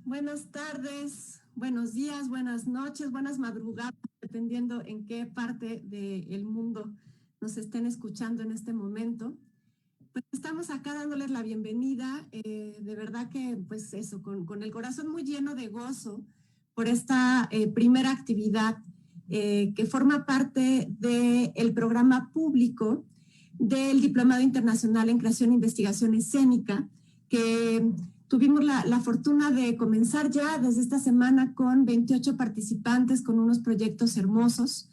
buenas tardes, buenos días, buenas noches, buenas madrugadas, dependiendo en qué parte del mundo nos estén escuchando en este momento. Pues estamos acá dándoles la bienvenida, de verdad que pues eso, con el corazón muy lleno de gozo por esta primera actividad que forma parte del programa público del Diplomado Internacional en Creación e Investigación Escénica, que tuvimos la fortuna de comenzar ya desde esta semana con 28 participantes, con unos proyectos hermosos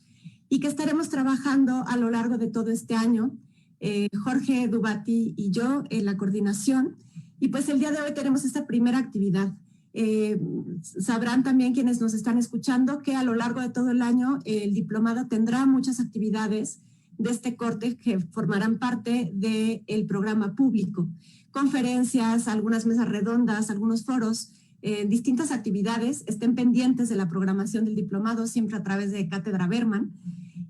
y que estaremos trabajando a lo largo de todo este año. Jorge Dubati y yo en la coordinación. Y pues el día de hoy tenemos esta primera actividad. Sabrán también quienes nos están escuchando que a lo largo de todo el año el diplomado tendrá muchas actividades de este corte que formarán parte del programa público. Conferencias, algunas mesas redondas, algunos foros, distintas actividades. Estén pendientes de la programación del diplomado, siempre a través de Cátedra Berman.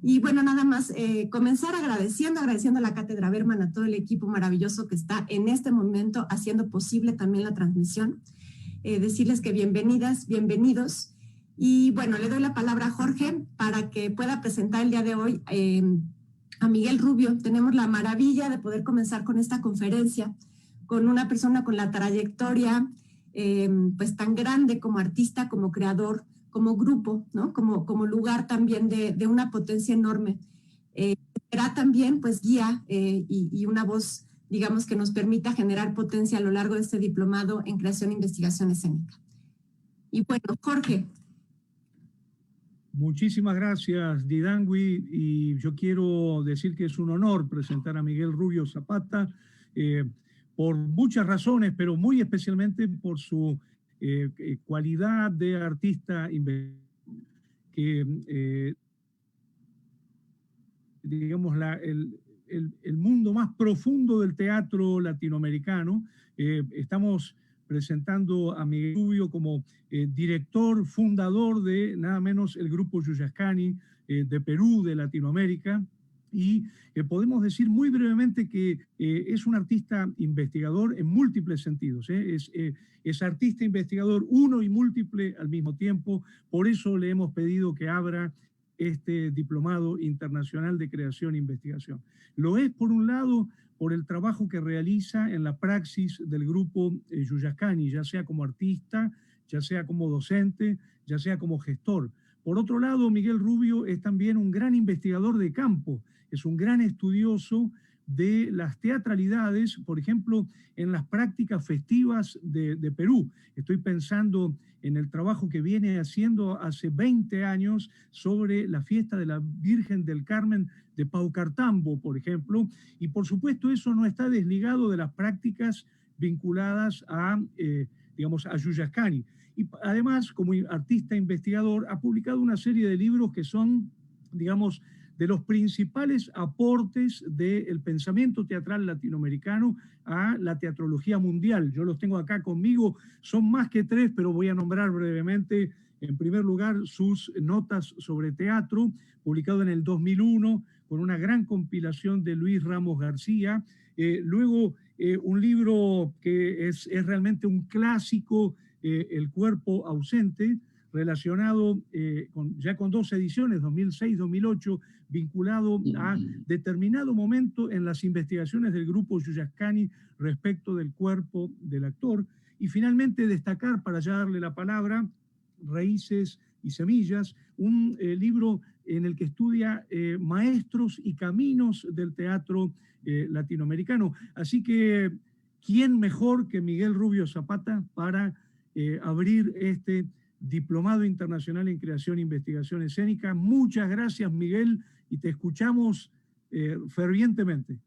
Y bueno, nada más comenzar agradeciendo a la Cátedra Berman, a todo el equipo maravilloso que está en este momento haciendo posible también la transmisión. Decirles que bienvenidas, bienvenidos. Y bueno, le doy la palabra a Jorge para que pueda presentar el día de hoy a Miguel Rubio. Tenemos la maravilla de poder comenzar con esta conferencia con una persona con la trayectoria pues tan grande como artista, como creador, como grupo, ¿no? Como lugar también de una potencia enorme. Será también pues guía y una voz, digamos, que nos permita generar potencia a lo largo de este diplomado en creación e investigación escénica. Y bueno, Jorge. Muchísimas gracias, Didangui, y yo quiero decir que es un honor presentar a Miguel Rubio Zapata por muchas razones, pero muy especialmente por su cualidad de artista que digamos, el mundo más profundo del teatro latinoamericano. Estamos presentando a Miguel Rubio como director, fundador de nada menos el grupo Yuyascani de Perú, de Latinoamérica. Y podemos decir muy brevemente que es un artista investigador en múltiples sentidos. Es artista investigador uno y múltiple al mismo tiempo. Por eso le hemos pedido que abra este diplomado internacional de creación e investigación. Lo es, por un lado, por el trabajo que realiza en la praxis del grupo Yuyascani, ya sea como artista, ya sea como docente, ya sea como gestor. Por otro lado, Miguel Rubio es también un gran investigador de campo, es un gran estudioso de las teatralidades, por ejemplo, en las prácticas festivas de Perú. Estoy pensando en el trabajo que viene haciendo hace 20 años sobre la fiesta de la Virgen del Carmen de Paucartambo, por ejemplo, y por supuesto eso no está desligado de las prácticas vinculadas a, digamos, a Yuyascani. Y además, como artista investigador, ha publicado una serie de libros que son, digamos, de los principales aportes del pensamiento teatral latinoamericano a la teatrología mundial. Yo los tengo acá conmigo, son más que 3, pero voy a nombrar brevemente, en primer lugar, sus notas sobre teatro, publicado en el 2001, con una gran compilación de Luis Ramos García. Luego, un libro que es realmente un clásico, El cuerpo ausente, relacionado ya con 2 ediciones, 2006-2008, vinculado a determinado momento en las investigaciones del grupo Yuyascani respecto del cuerpo del actor. Y finalmente destacar, para ya darle la palabra, Raíces y Semillas, un libro en el que estudia maestros y caminos del teatro latinoamericano. Así que, ¿quién mejor que Miguel Rubio Zapata para abrir este Diplomado Internacional en Creación e Investigación Escénica? Muchas gracias, Miguel, y te escuchamos fervientemente.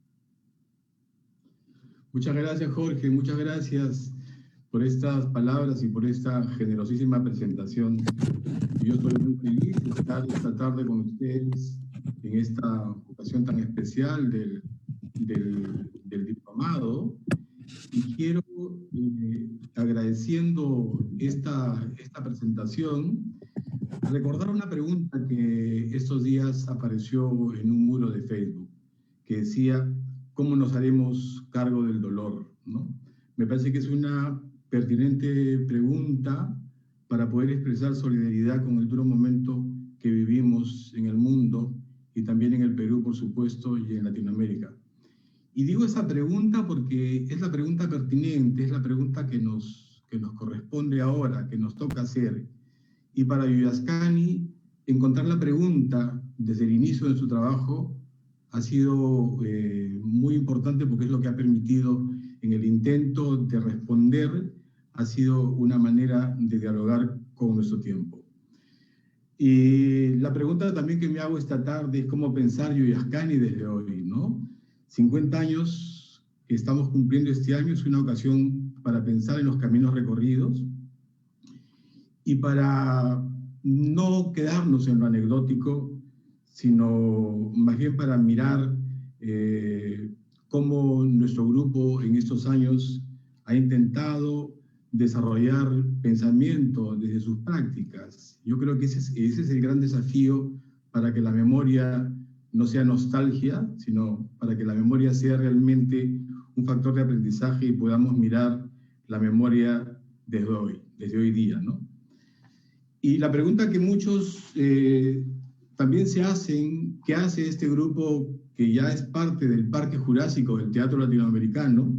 Muchas gracias, Jorge, muchas gracias por estas palabras y por esta generosísima presentación. Yo estoy muy feliz de estar esta tarde con ustedes en esta ocasión tan especial del diplomado, y quiero, agradeciendo esta presentación, recordar una pregunta que estos días apareció en un muro de Facebook, que decía: ¿cómo nos haremos cargo del dolor? ¿No? Me parece que es una pertinente pregunta para poder expresar solidaridad con el duro momento que vivimos en el mundo y también en el Perú, por supuesto, y en Latinoamérica. Y digo esa pregunta porque es la pregunta pertinente, es la pregunta que nos corresponde ahora, que nos toca hacer. Y para Yuyascani, encontrar la pregunta desde el inicio de su trabajo ha sido muy importante porque es lo que ha permitido en el intento de responder, ha sido una manera de dialogar con nuestro tiempo. Y la pregunta también que me hago esta tarde es cómo pensar Yuyascani desde hoy, ¿no? 50 años que estamos cumpliendo este año es una ocasión para pensar en los caminos recorridos y para no quedarnos en lo anecdótico, sino más bien para mirar cómo nuestro grupo en estos años ha intentado desarrollar pensamiento desde sus prácticas. Yo creo que ese es el gran desafío para que la memoria no sea nostalgia, sino para que la memoria sea realmente un factor de aprendizaje y podamos mirar la memoria desde hoy día, ¿no? Y la pregunta que muchos también se hacen, ¿qué hace este grupo que ya es parte del Parque Jurásico del Teatro Latinoamericano?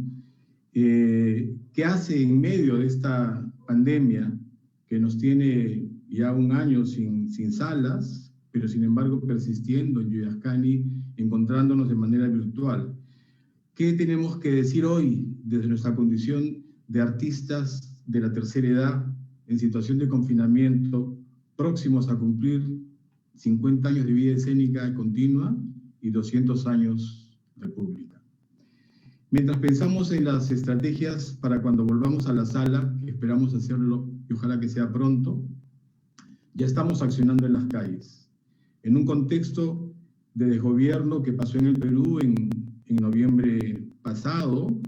¿Qué hace en medio de esta pandemia que nos tiene ya un año sin salas, pero sin embargo persistiendo en Yuyascani, encontrándonos de manera virtual? ¿Qué tenemos que decir hoy desde nuestra condición de artistas de la tercera edad en situación de confinamiento, próximos a cumplir 50 años de vida escénica continua y 200 años de pública? Mientras pensamos en las estrategias para cuando volvamos a la sala, que esperamos hacerlo y ojalá que sea pronto, ya estamos accionando en las calles. En un contexto de desgobierno que pasó en el Perú en noviembre pasado,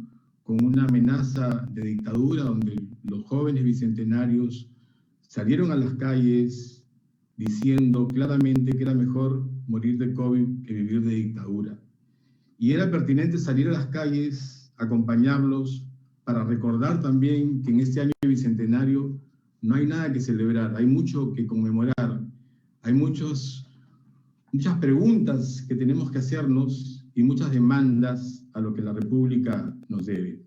con una amenaza de dictadura donde los jóvenes bicentenarios salieron a las calles diciendo claramente que era mejor morir de COVID que vivir de dictadura. Y era pertinente salir a las calles, acompañarlos, para recordar también que en este año bicentenario no hay nada que celebrar, hay mucho que conmemorar, hay muchas preguntas que tenemos que hacernos y muchas demandas a lo que la República nos debe.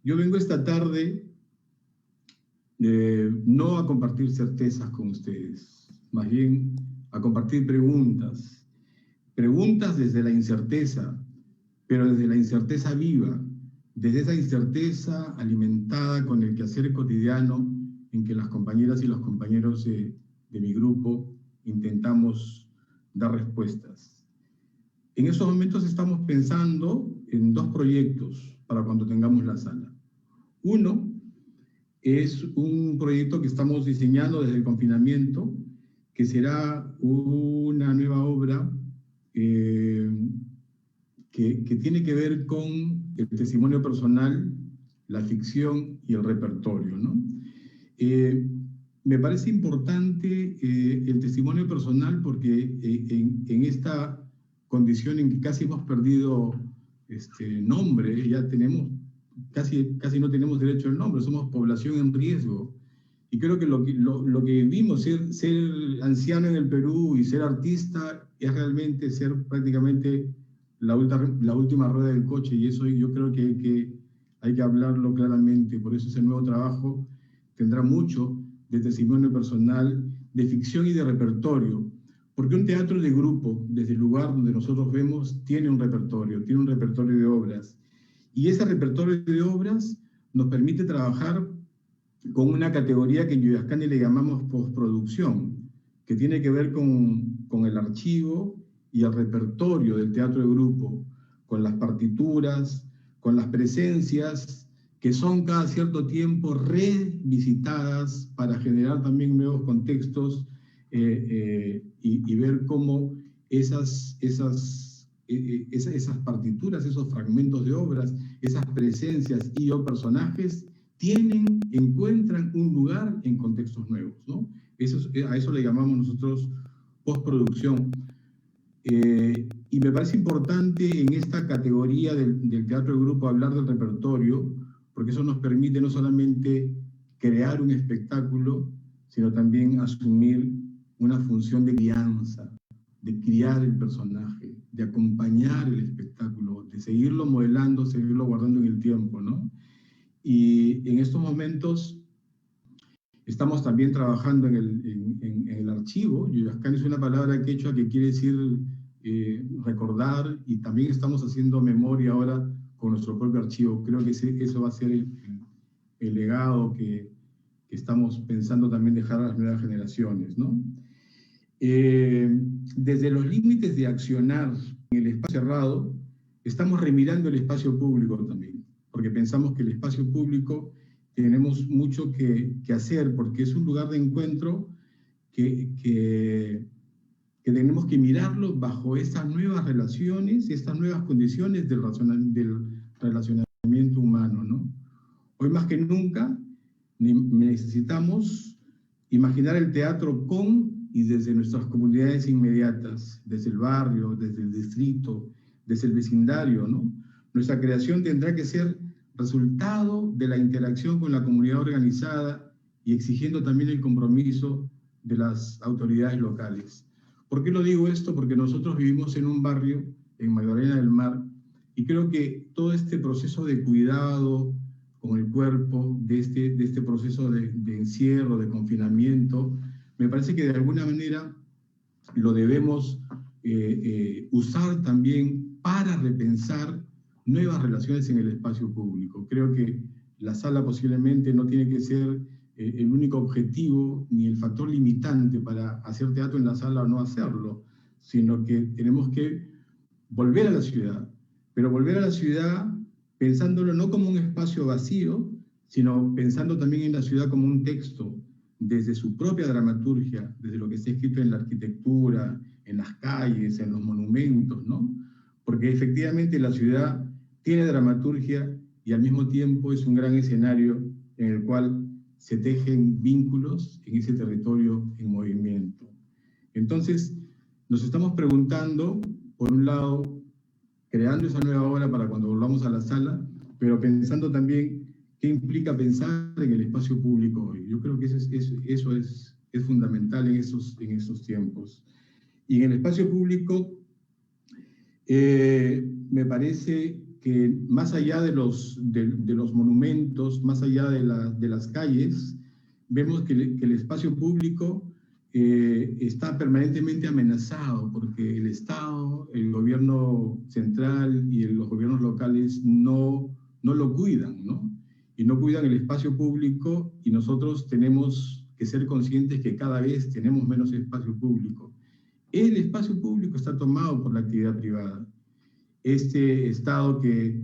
Yo vengo esta tarde no a compartir certezas con ustedes, más bien a compartir preguntas desde la incerteza, pero desde la incerteza viva, desde esa incerteza alimentada con el quehacer cotidiano en que las compañeras y los compañeros de mi grupo intentamos dar respuestas. En estos momentos estamos pensando en dos proyectos para cuando tengamos la sala. Uno es un proyecto que estamos diseñando desde el confinamiento, que será una nueva obra que tiene que ver con el testimonio personal, la ficción y el repertorio, ¿no? Me parece importante el testimonio personal porque en esta condición en que casi hemos perdido nombre, ya tenemos, casi no tenemos derecho al nombre, somos población en riesgo. Y creo que lo que vimos, ser anciano en el Perú y ser artista, es realmente ser prácticamente la última rueda del coche, y eso yo creo que hay que hablarlo claramente. Por eso ese nuevo trabajo tendrá mucho de testimonio personal, de ficción y de repertorio, porque un teatro de grupo, desde el lugar donde nosotros vemos, tiene un repertorio de obras, y ese repertorio de obras nos permite trabajar con una categoría que en Yuyascani le llamamos postproducción, que tiene que ver con el archivo y el repertorio del teatro de grupo, con las partituras, con las presencias que son cada cierto tiempo revisitadas para generar también nuevos contextos y ver cómo esas partituras, esos fragmentos de obras, esas presencias y o personajes encuentran un lugar en contextos nuevos, ¿no? A eso le llamamos nosotros postproducción. Y me parece importante en esta categoría del teatro de grupo hablar del repertorio, porque eso nos permite no solamente crear un espectáculo, sino también asumir una función de crianza, de criar el personaje, de acompañar el espectáculo, de seguirlo modelando, seguirlo guardando en el tiempo, ¿no? Y en estos momentos estamos también trabajando en el archivo. Yuyascan es una palabra quechua que quiere decir recordar, y también estamos haciendo memoria ahora con nuestro propio archivo. Creo que eso va a ser el legado que estamos pensando también dejar a las nuevas generaciones, ¿no? Desde los límites de accionar en el espacio cerrado, estamos remirando el espacio público también, porque pensamos que el espacio público tenemos mucho que hacer, porque es un lugar de encuentro que tenemos que mirarlo bajo estas nuevas relaciones, estas nuevas condiciones del relacionamiento humano, ¿no? Hoy más que nunca necesitamos imaginar el teatro con y desde nuestras comunidades inmediatas, desde el barrio, desde el distrito, desde el vecindario, ¿no? Nuestra creación tendrá que ser resultado de la interacción con la comunidad organizada y exigiendo también el compromiso de las autoridades locales. ¿Por qué lo digo esto? Porque nosotros vivimos en un barrio, en Magdalena del Mar, y creo que todo este proceso de cuidado con el cuerpo, de este proceso de encierro, de confinamiento, me parece que de alguna manera lo debemos usar también para repensar nuevas relaciones en el espacio público. Creo que la sala posiblemente no tiene que ser el único objetivo ni el factor limitante para hacer teatro en la sala o no hacerlo, sino que tenemos que volver a la ciudad, pero volver a la ciudad pensándolo no como un espacio vacío, sino pensando también en la ciudad como un texto, desde su propia dramaturgia, desde lo que está escrito en la arquitectura, en las calles, en los monumentos, ¿no? Porque efectivamente la ciudad tiene dramaturgia y al mismo tiempo es un gran escenario en el cual se tejen vínculos en ese territorio en movimiento. Entonces, nos estamos preguntando, por un lado, creando esa nueva obra para cuando volvamos a la sala, pero pensando también qué implica pensar en el espacio público hoy. Yo creo que eso es fundamental en esos tiempos. Y en el espacio público, me parece que más allá de los monumentos, más allá de las calles, vemos que el espacio público está permanentemente amenazado porque el Estado, el gobierno central y los gobiernos locales no lo cuidan, ¿no? Y no cuidan el espacio público, y nosotros tenemos que ser conscientes que cada vez tenemos menos espacio público. El espacio público está tomado por la actividad privada. Este Estado que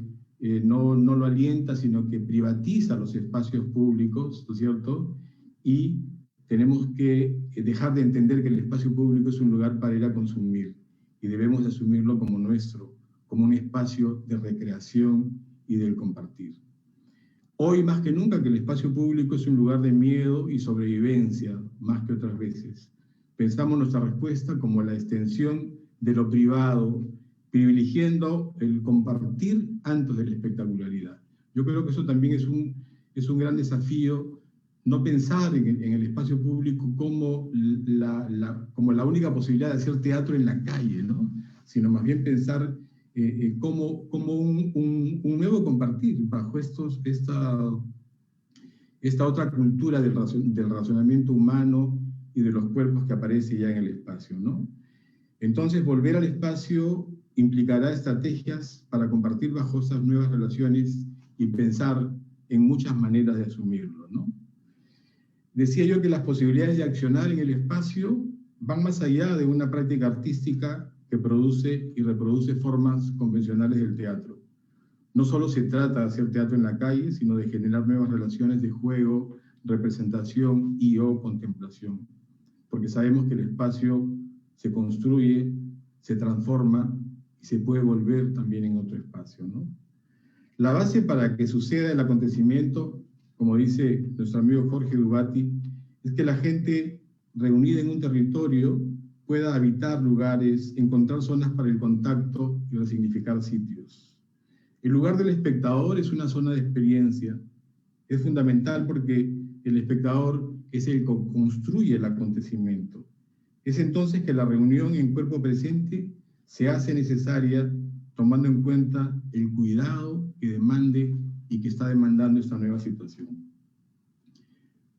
no lo alienta, sino que privatiza los espacios públicos, ¿no es cierto? Y tenemos que dejar de entender que el espacio público es un lugar para ir a consumir, y debemos de asumirlo como nuestro, como un espacio de recreación y del compartir. Hoy más que nunca que el espacio público es un lugar de miedo y sobrevivencia, más que otras veces. Pensamos nuestra respuesta como la extensión de lo privado, privilegiando el compartir antes de la espectacularidad. Yo creo que eso también es un gran desafío, no pensar en el espacio público como la única posibilidad de hacer teatro en la calle, ¿no? Sino más bien pensar como un nuevo compartir bajo esta otra cultura del razonamiento humano y de los cuerpos que aparece ya en el espacio, ¿no? Entonces, volver al espacio implicará estrategias para compartir bajo esas nuevas relaciones y pensar en muchas maneras de asumirlo, ¿no? Decía yo que las posibilidades de accionar en el espacio van más allá de una práctica artística que produce y reproduce formas convencionales del teatro. No solo se trata de hacer teatro en la calle, sino de generar nuevas relaciones de juego, representación y/o contemplación. Porque sabemos que el espacio se construye, se transforma y se puede volver también en otro espacio, ¿no? La base para que suceda el acontecimiento, como dice nuestro amigo Jorge Dubati, es que la gente reunida en un territorio pueda habitar lugares, encontrar zonas para el contacto y resignificar sitios. El lugar del espectador es una zona de experiencia. Es fundamental porque el espectador es el que construye el acontecimiento. Es entonces que la reunión en cuerpo presente se hace necesaria tomando en cuenta el cuidado que demande y que está demandando esta nueva situación.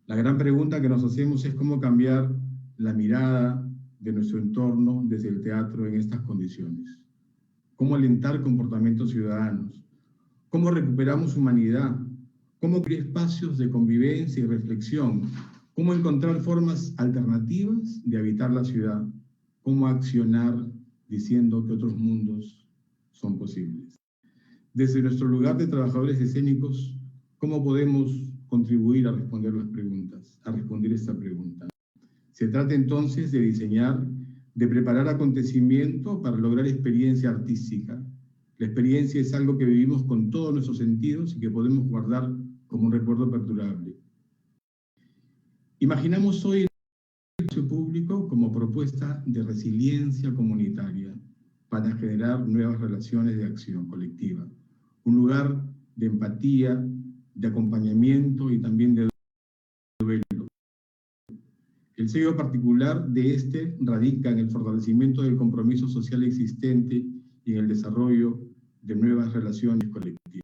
La gran pregunta que nos hacemos es cómo cambiar la mirada de nuestro entorno desde el teatro en estas condiciones. Cómo alentar comportamientos ciudadanos. Cómo recuperamos humanidad. Cómo crear espacios de convivencia y reflexión. Cómo encontrar formas alternativas de habitar la ciudad. Cómo accionar diciendo que otros mundos son posibles. Desde nuestro lugar de trabajadores escénicos, ¿cómo podemos contribuir a responder las preguntas, a responder esta pregunta? Se trata entonces de diseñar, de preparar acontecimiento para lograr experiencia artística. La experiencia es algo que vivimos con todos nuestros sentidos y que podemos guardar como un recuerdo perdurable. Imaginamos hoy el servicio público como propuesta de resiliencia comunitaria para generar nuevas relaciones de acción colectiva. Un lugar de empatía, de acompañamiento y también de duelo. El sello particular de este radica en el fortalecimiento del compromiso social existente y en el desarrollo de nuevas relaciones colectivas.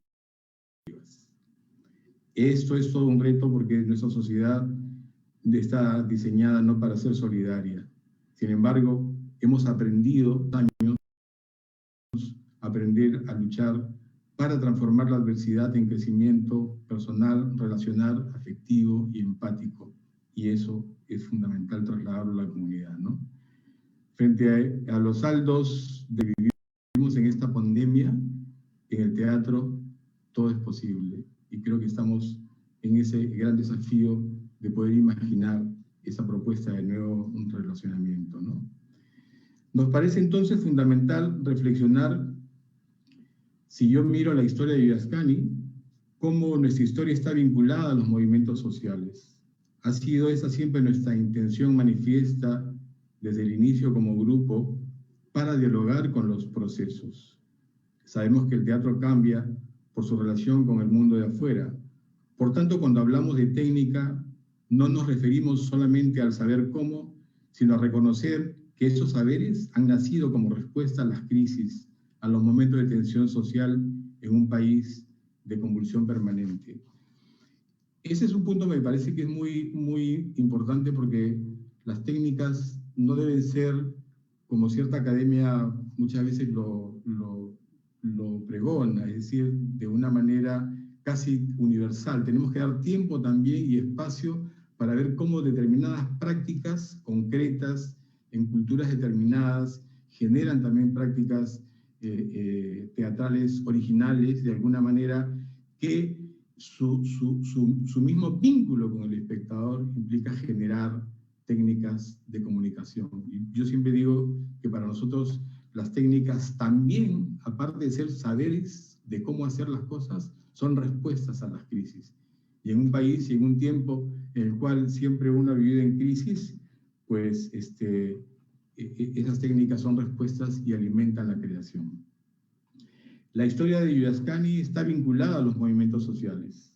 Esto es todo un reto porque nuestra sociedad está diseñada no para ser solidaria. Sin embargo, hemos aprendido años a aprender a luchar para transformar la adversidad en crecimiento personal, relacional, afectivo y empático. Y eso es fundamental trasladarlo a la comunidad, ¿no? Frente a los saldos de vivimos en esta pandemia, en el teatro, todo es posible. Y creo que estamos en ese gran desafío de poder imaginar esa propuesta de nuevo un relacionamiento, ¿no? Nos parece entonces fundamental reflexionar, si yo miro la historia de Yuyascani, cómo nuestra historia está vinculada a los movimientos sociales. Ha sido esa siempre nuestra intención manifiesta desde el inicio como grupo para dialogar con los procesos. Sabemos que el teatro cambia por su relación con el mundo de afuera. Por tanto, cuando hablamos de técnica, no nos referimos solamente al saber cómo, sino a reconocer que esos saberes han nacido como respuesta a las crisis, a los momentos de tensión social en un país de convulsión permanente. Ese es un punto que me parece que es muy importante porque las técnicas no deben ser, como cierta academia muchas veces lo pregona, es decir, de una manera casi universal. Tenemos que dar tiempo también y espacio para ver cómo determinadas prácticas concretas en culturas determinadas generan también prácticas teatrales originales, de alguna manera, que su mismo vínculo con el espectador implica generar técnicas de comunicación. Y yo siempre digo que para nosotros las técnicas también, aparte de ser saberes de cómo hacer las cosas, son respuestas a las crisis. Y en un país y en un tiempo en el cual siempre uno ha vivido en crisis, pues esas técnicas son respuestas y alimentan la creación. La historia de Yuyascani está vinculada a los movimientos sociales.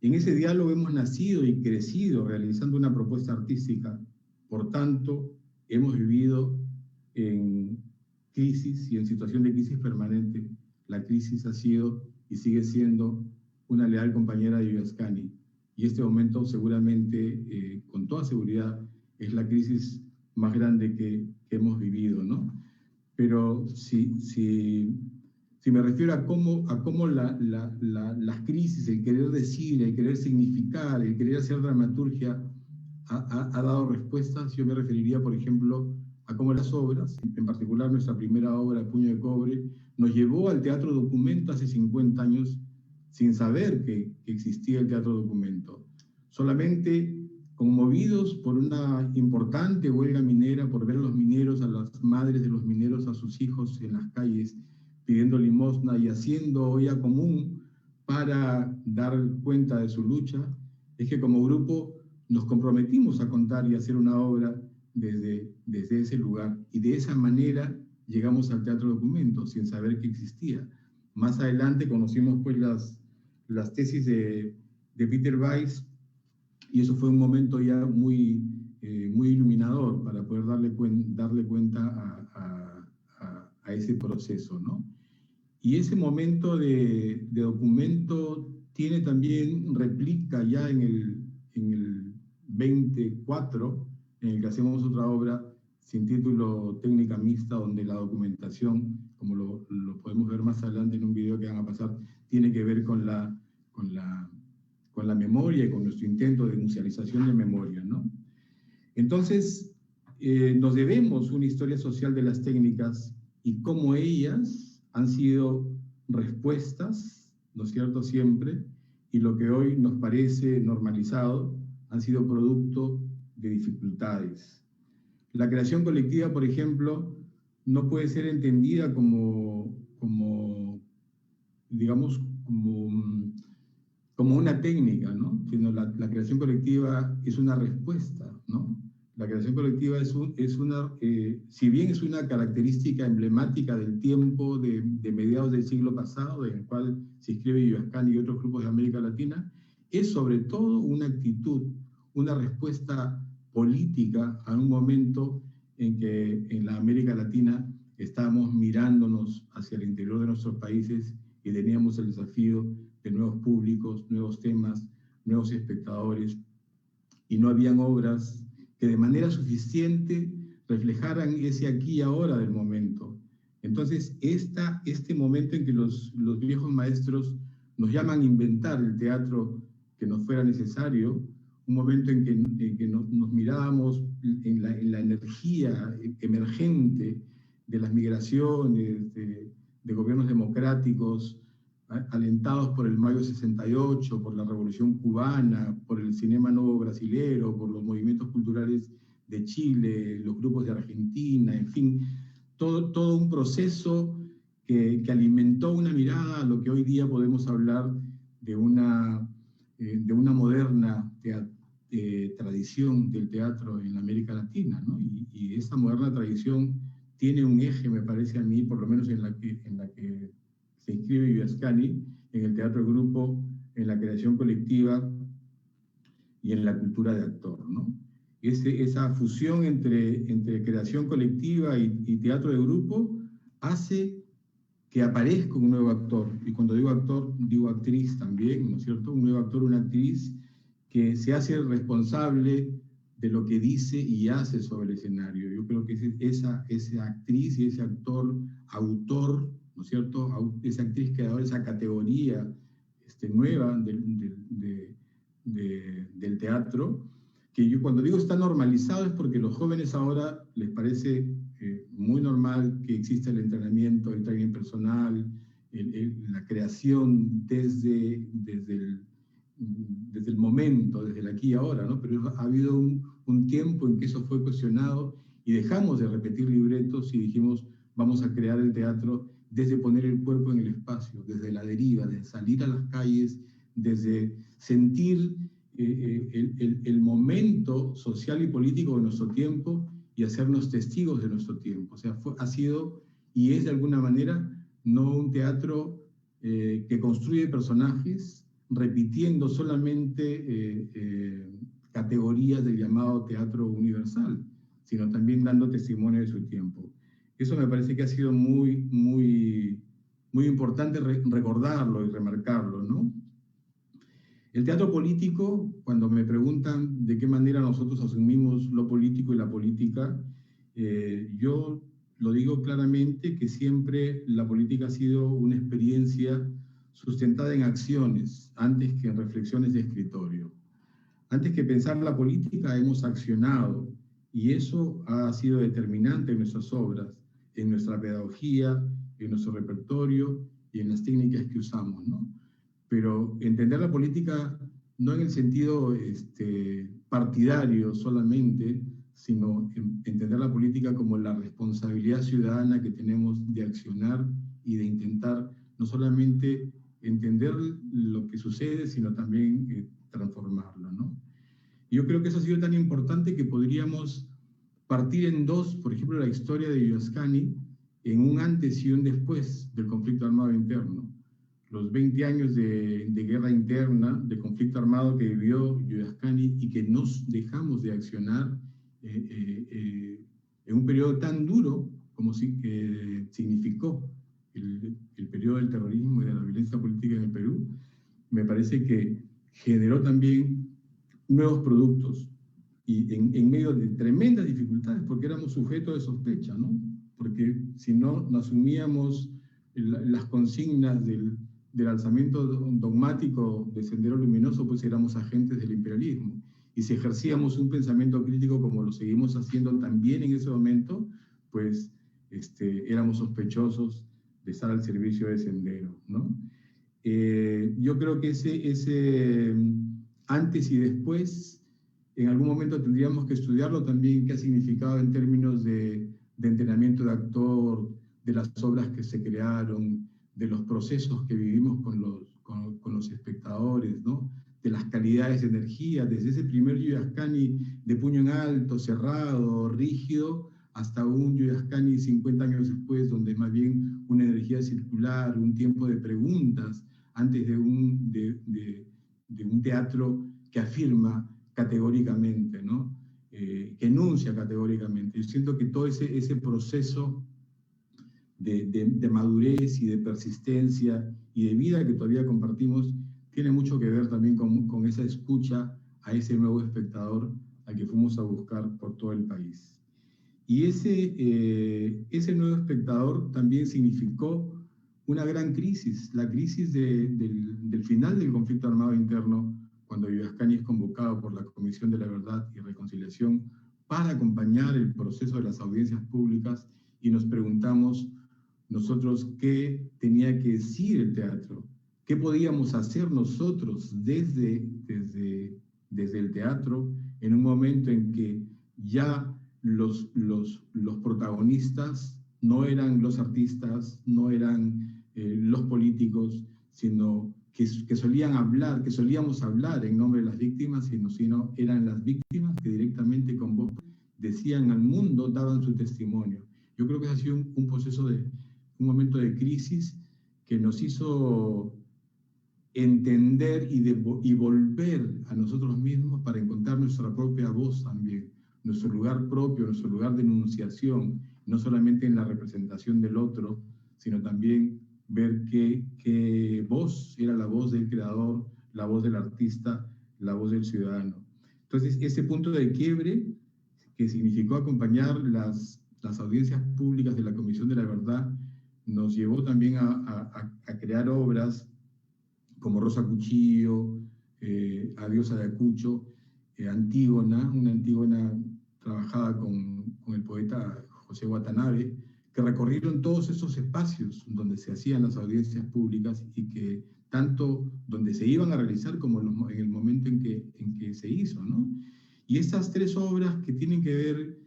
En ese diálogo hemos nacido y crecido realizando una propuesta artística. Por tanto, hemos vivido en crisis y en situación de crisis permanente. La crisis ha sido y sigue siendo una leal compañera de Yuyascani. Y este momento seguramente, con toda seguridad, es la crisis más grande que hemos vivido, ¿no? Pero si me refiero a cómo las crisis, el querer decir, el querer significar, el querer hacer dramaturgia ha dado respuestas, yo me referiría, por ejemplo, a cómo las obras, en particular nuestra primera obra, Puño de Cobre, nos llevó al teatro documento hace 50 años sin saber que existía el teatro documento. Solamente conmovidos por una importante huelga minera, por ver a los mineros, a las madres de los mineros, a sus hijos en las calles, pidiendo limosna y haciendo olla común para dar cuenta de su lucha, es que como grupo nos comprometimos a contar y hacer una obra desde ese lugar. Y de esa manera llegamos al teatro documento, sin saber que existía. Más adelante conocimos pues las tesis de Peter Weiss, y eso fue un momento ya muy iluminador para poder darle cuenta a ese proceso, ¿no? Y ese momento de documento tiene también, replica ya en el 24, en el que hacemos otra obra sin título Técnica Mixta, donde la documentación, como lo podemos ver más adelante en un video que van a pasar, tiene que ver con la memoria y con nuestro intento de musealización de memoria, ¿no? Entonces, nos debemos una historia social de las técnicas y cómo ellas han sido respuestas, ¿no es cierto?, siempre, y lo que hoy nos parece normalizado han sido producto de dificultades. La creación colectiva, por ejemplo, no puede ser entendida como una técnica, ¿no? Sino la creación colectiva es una respuesta, ¿no? La creación colectiva si bien es una característica emblemática del tiempo de mediados del siglo pasado, en el cual se inscribe Yoascani y otros grupos de América Latina, es sobre todo una actitud, una respuesta política a un momento en que en la América Latina estábamos mirándonos hacia el interior de nuestros países y teníamos el desafío de nuevos públicos, nuevos temas, nuevos espectadores, y no habían obras que de manera suficiente reflejaran ese aquí y ahora del momento. Entonces, este momento en que los viejos maestros nos llaman a inventar el teatro que nos fuera necesario, un momento en que nos mirábamos en la energía emergente de las migraciones, de gobiernos democráticos, alentados por el Mayo 68, por la Revolución Cubana, por el cinema nuevo brasilero, por los movimientos culturales de Chile, los grupos de Argentina, en fin, todo un proceso que alimentó una mirada a lo que hoy día podemos hablar de una moderna tradición del teatro en América Latina, ¿no? Y esa moderna tradición tiene un eje, me parece a mí, por lo menos en la que se inscribe Yoascani, en el teatro de grupo, en la creación colectiva y en la cultura de actor, ¿no? Esa fusión entre creación colectiva y teatro de grupo hace que aparezca un nuevo actor. Y cuando digo actor, digo actriz también, ¿no es cierto? Un nuevo actor, una actriz que se hace responsable de lo que dice y hace sobre el escenario. Yo creo que esa actriz y ese actor, autor, ¿no es cierto?, esa actriz creadora, esa categoría nueva del teatro, que yo cuando digo está normalizado es porque los jóvenes ahora les parece muy normal que exista el entrenamiento, el training personal, la creación desde el momento, desde el aquí y ahora, ¿no? Pero ha habido un tiempo en que eso fue cuestionado y dejamos de repetir libretos y dijimos, vamos a crear el teatro desde poner el cuerpo en el espacio, desde la deriva, desde salir a las calles, desde sentir el momento social y político de nuestro tiempo y hacernos testigos de nuestro tiempo. O sea, ha sido y es de alguna manera no un teatro que construye personajes repitiendo solamente categorías del llamado teatro universal, sino también dando testimonio de su tiempo. Eso me parece que ha sido muy, muy, muy importante recordarlo y remarcarlo, ¿no? El teatro político, cuando me preguntan de qué manera nosotros asumimos lo político y la política, yo lo digo claramente que siempre la política ha sido una experiencia sustentada en acciones, antes que en reflexiones de escritorio. Antes que pensar la política, hemos accionado, y eso ha sido determinante en nuestras obras, en nuestra pedagogía, en nuestro repertorio y en las técnicas que usamos, ¿no? Pero entender la política no en el sentido partidario solamente, sino entender la política como la responsabilidad ciudadana que tenemos de accionar y de intentar no solamente entender lo que sucede, sino también transformarlo, ¿no? Yo creo que eso ha sido tan importante que podríamos partir en dos, por ejemplo, la historia de Yoascani, en un antes y un después del conflicto armado interno. Los 20 años de guerra interna, de conflicto armado que vivió Yuyascani y que nos dejamos de accionar en un periodo tan duro como significó el periodo del terrorismo y de la violencia política en el Perú, me parece que generó también nuevos productos y en medio de tremendas dificultades, porque éramos sujetos de sospecha, ¿no? Porque si no asumíamos las consignas del alzamiento dogmático de Sendero Luminoso, pues éramos agentes del imperialismo. Y si ejercíamos un pensamiento crítico como lo seguimos haciendo también en ese momento, pues éramos sospechosos de estar al servicio de Sendero, ¿no? Yo creo que ese antes y después, en algún momento tendríamos que estudiarlo también, qué ha significado en términos de entrenamiento de actor, de las obras que se crearon, de los procesos que vivimos con los espectadores, ¿no? De las calidades de energía, desde ese primer Yuyascani de puño en alto, cerrado, rígido, hasta un Yuyascani 50 años después, donde más bien una energía circular, un tiempo de preguntas, antes de un teatro que afirma categóricamente, ¿no? Que enuncia categóricamente. Yo siento que todo ese proceso de madurez y de persistencia y de vida que todavía compartimos tiene mucho que ver también con esa escucha a ese nuevo espectador al que fuimos a buscar por todo el país. Y ese nuevo espectador también significó una gran crisis, la crisis del final del conflicto armado interno, cuando Yuyascani es convocado por la Comisión de la Verdad y Reconciliación para acompañar el proceso de las audiencias públicas, y nos preguntamos nosotros qué tenía que decir el teatro, qué podíamos hacer nosotros desde el teatro en un momento en que ya los protagonistas no eran los artistas, no eran los políticos, sino que solíamos hablar en nombre de las víctimas, sino eran las víctimas que directamente con voz decían al mundo, daban su testimonio. Yo creo que ha sido un proceso un momento de crisis que nos hizo entender y volver a nosotros mismos para encontrar nuestra propia voz también, nuestro lugar propio, nuestro lugar de enunciación, no solamente en la representación del otro, sino también ver qué voz era la voz del creador, la voz del artista, la voz del ciudadano. Entonces, ese punto de quiebre que significó acompañar las audiencias públicas de la Comisión de la Verdad nos llevó también a crear obras como Rosa Cuchillo, Adiós Ayacucho, Antígona, una Antígona trabajada con el poeta José Watanabe, que recorrieron todos esos espacios donde se hacían las audiencias públicas y que tanto donde se iban a realizar como en el momento en que se hizo, ¿no? Y estas tres obras que tienen que ver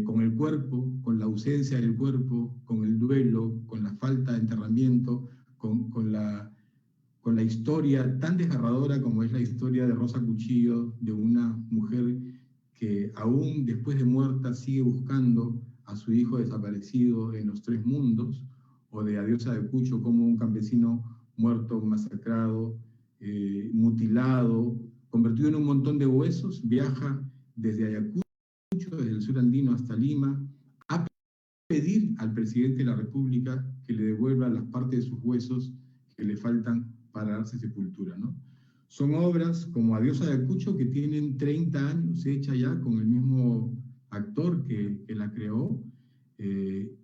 con el cuerpo, con la ausencia del cuerpo, con el duelo, con la falta de enterramiento, con la historia tan desgarradora como es la historia de Rosa Cuchillo, de una mujer que aún después de muerta sigue buscando a su hijo desaparecido en los tres mundos, o de Adiós Ayacucho, como un campesino muerto, masacrado, mutilado, convertido en un montón de huesos, viaja desde Ayacucho, desde el sur andino hasta Lima, a pedir al presidente de la República que le devuelva las partes de sus huesos que le faltan para darse sepultura, ¿no? Son obras como Adiós Ayacucho, que tienen 30 años hecha ya con el mismo actor que la creó,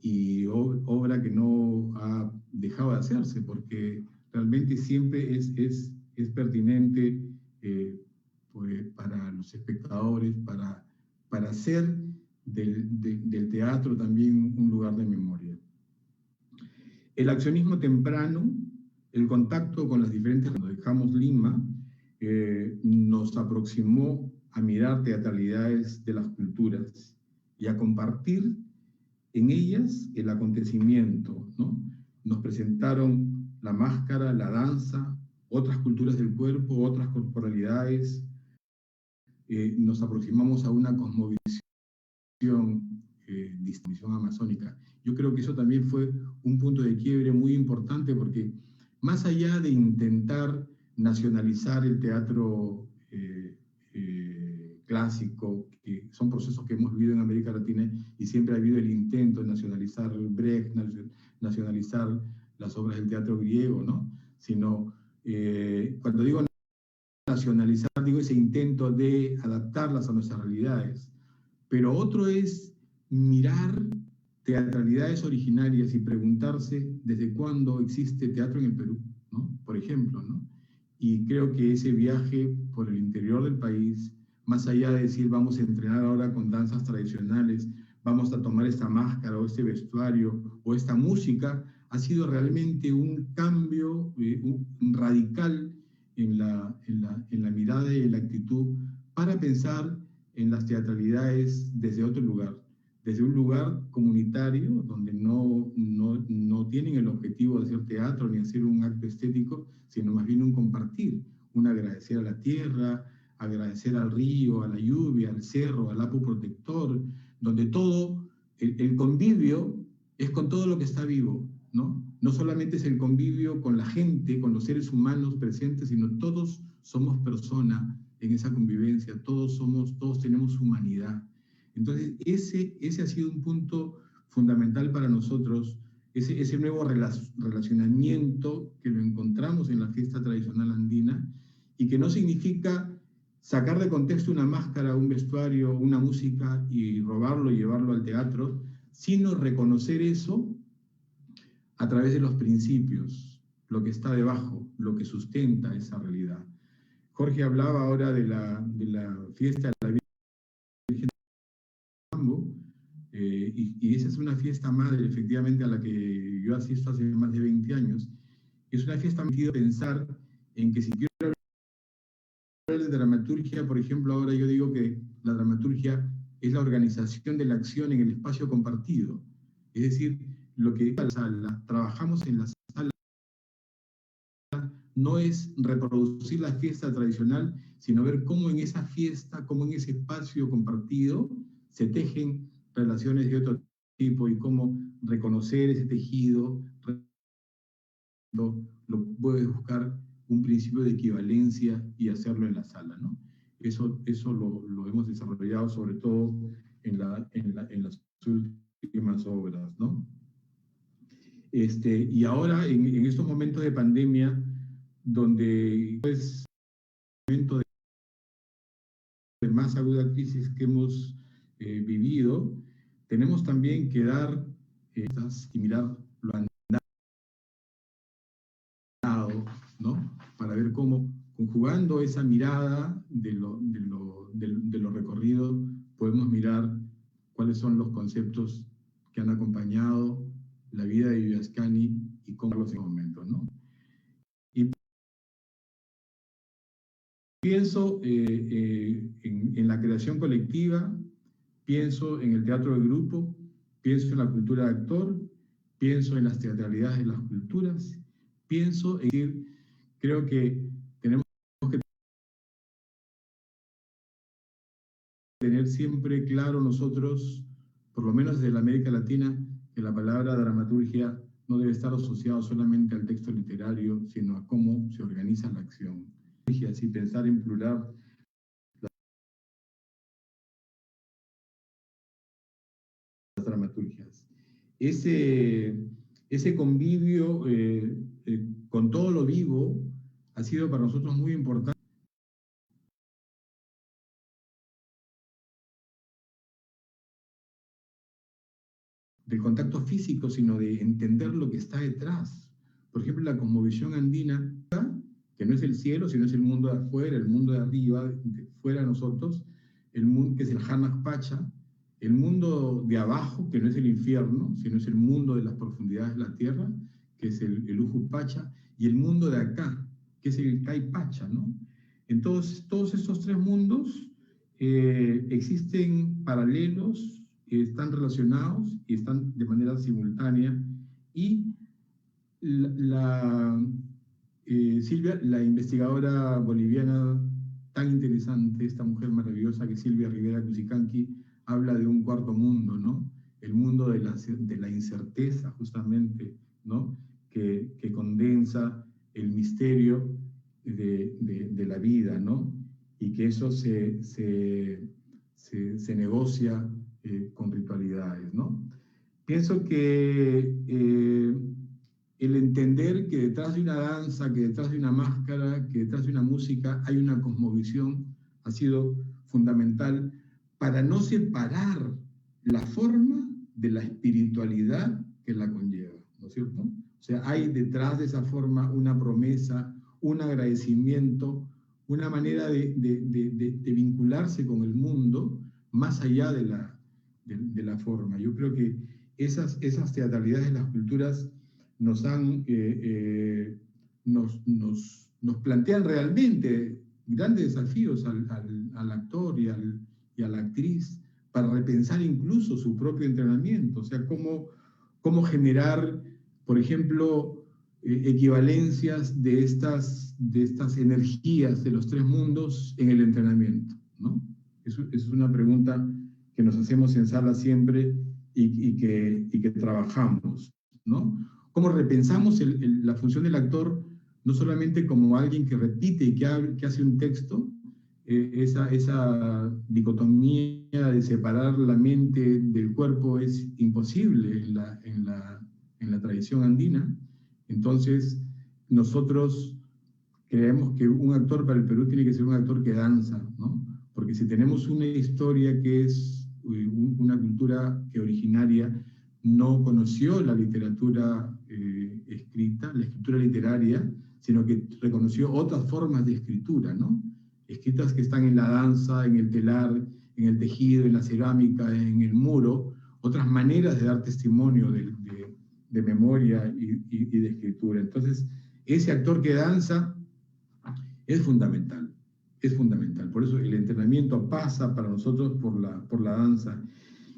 y obra que no ha dejado de hacerse, porque realmente siempre es pertinente pues, para los espectadores, para hacer del teatro también un lugar de memoria. El accionismo temprano, el contacto con las diferentes... Cuando dejamos Lima, nos aproximó a mirar teatralidades de las culturas y a compartir en ellas el acontecimiento, ¿no? Nos presentaron la máscara, la danza, otras culturas del cuerpo, otras corporalidades. Nos aproximamos a una cosmovisión, distinción amazónica, Yo creo que eso también fue un punto de quiebre muy importante, porque más allá de intentar nacionalizar el teatro clásico, que son procesos que hemos vivido en América Latina, y siempre ha habido el intento de nacionalizar Brecht, nacionalizar las obras del teatro griego, ¿no? Sino, cuando digo nacionalizar, digo ese intento de adaptarlas a nuestras realidades. Pero otro es mirar teatralidades originarias y preguntarse desde cuándo existe teatro en el Perú, ¿no? Por ejemplo, ¿no? Y creo que ese viaje por el interior del país, más allá de decir vamos a entrenar ahora con danzas tradicionales, vamos a tomar esta máscara o este vestuario o esta música, ha sido realmente un cambio radical en la mirada y en la actitud para pensar en las teatralidades desde otro lugar, desde un lugar comunitario donde no tienen el objetivo de hacer teatro ni hacer un acto estético, sino más bien un compartir, un agradecer a la tierra, agradecer al río, a la lluvia, al cerro, al apu protector, donde todo, el convivio es con todo lo que está vivo, ¿no? No solamente es el convivio con la gente, con los seres humanos presentes, sino todos somos personas en esa convivencia, todos tenemos humanidad. Entonces, ese ha sido un punto fundamental para nosotros, ese nuevo relacionamiento que lo encontramos en la fiesta tradicional andina, y que no significa sacar de contexto una máscara, un vestuario, una música y robarlo y llevarlo al teatro, sino reconocer eso a través de los principios, lo que está debajo, lo que sustenta esa realidad. Jorge hablaba ahora de la fiesta de la Virgen de Mambo, y esa es una fiesta madre, efectivamente, a la que yo asisto hace más de 20 años. Es una fiesta que me ha pensar en que si quiero hablar de dramaturgia, por ejemplo, ahora yo digo que la dramaturgia es la organización de la acción en el espacio compartido. Es decir, lo que la sala, trabajamos en la sala, no es reproducir la fiesta tradicional, sino ver cómo en esa fiesta, cómo en ese espacio compartido se tejen relaciones de otro tipo, y cómo reconocer ese tejido, lo puedes buscar un principio de equivalencia y hacerlo en la sala, ¿no? Eso lo hemos desarrollado sobre todo en las últimas obras, ¿no? Y ahora, en estos momentos de pandemia, donde es el momento de más aguda crisis que hemos vivido, tenemos también que dar y mirar lo andado, ¿no? Para ver cómo, conjugando esa mirada de lo recorrido, podemos mirar cuáles son los conceptos que han acompañado la vida de Viviascani y cómo los momentos, ¿no? Y pienso en la creación colectiva, pienso en el teatro de grupo, pienso en la cultura de actor, pienso en las teatralidades de las culturas, pienso en, creo que tenemos que tener siempre claro nosotros, por lo menos desde la América Latina, que la palabra dramaturgia no debe estar asociada solamente al texto literario, sino a cómo se organiza la acción. Y pensar en plural las dramaturgias. Ese convivio con todo lo vivo ha sido para nosotros muy importante. Del contacto físico, sino de entender lo que está detrás. Por ejemplo, la cosmovisión andina, que no es el cielo, sino es el mundo de afuera, el mundo de arriba, de fuera de nosotros, el mundo que es el Hanak Pacha, el mundo de abajo, que no es el infierno, sino es el mundo de las profundidades de la tierra, que es el Uju Pacha, y el mundo de acá, que es el Kai Pacha, ¿no? Entonces, todos estos tres mundos existen paralelos, están relacionados y están de manera simultánea, y Silvia, la investigadora boliviana tan interesante, esta mujer maravillosa que es Silvia Rivera Cusicanqui, habla de un cuarto mundo, ¿no? el mundo de la incerteza, justamente, ¿no? Que condensa el misterio de la vida, ¿no? Y que eso se negocia con ritualidades, ¿no? Pienso que el entender que detrás de una danza, que detrás de una máscara, que detrás de una música hay una cosmovisión, ha sido fundamental para no separar la forma de la espiritualidad que la conlleva, ¿no es cierto? O sea, hay detrás de esa forma una promesa, un agradecimiento, una manera de vincularse con el mundo más allá de la forma. Yo creo que esas teatralidades de las culturas nos plantean realmente grandes desafíos al actor y a la actriz para repensar incluso su propio entrenamiento, o sea, cómo generar, por ejemplo, equivalencias de estas energías de los tres mundos en el entrenamiento, ¿no? Es una pregunta que nos hacemos en sala siempre y que trabajamos, ¿no? ¿Cómo repensamos la función del actor no solamente como alguien que repite y que hace un texto? Esa dicotomía de separar la mente del cuerpo es imposible en la tradición andina. Entonces, nosotros creemos que un actor para el Perú tiene que ser un actor que danza, ¿no? Porque si tenemos una historia que es una cultura que originaria no conoció la literatura escrita, la escritura literaria, sino que reconoció otras formas de escritura, ¿no? Escritas que están en la danza, en el telar, en el tejido, en la cerámica, en el muro, otras maneras de dar testimonio de memoria y de escritura. Entonces, ese actor que danza es fundamental, es fundamental. Por eso el entrenamiento pasa para nosotros por la danza.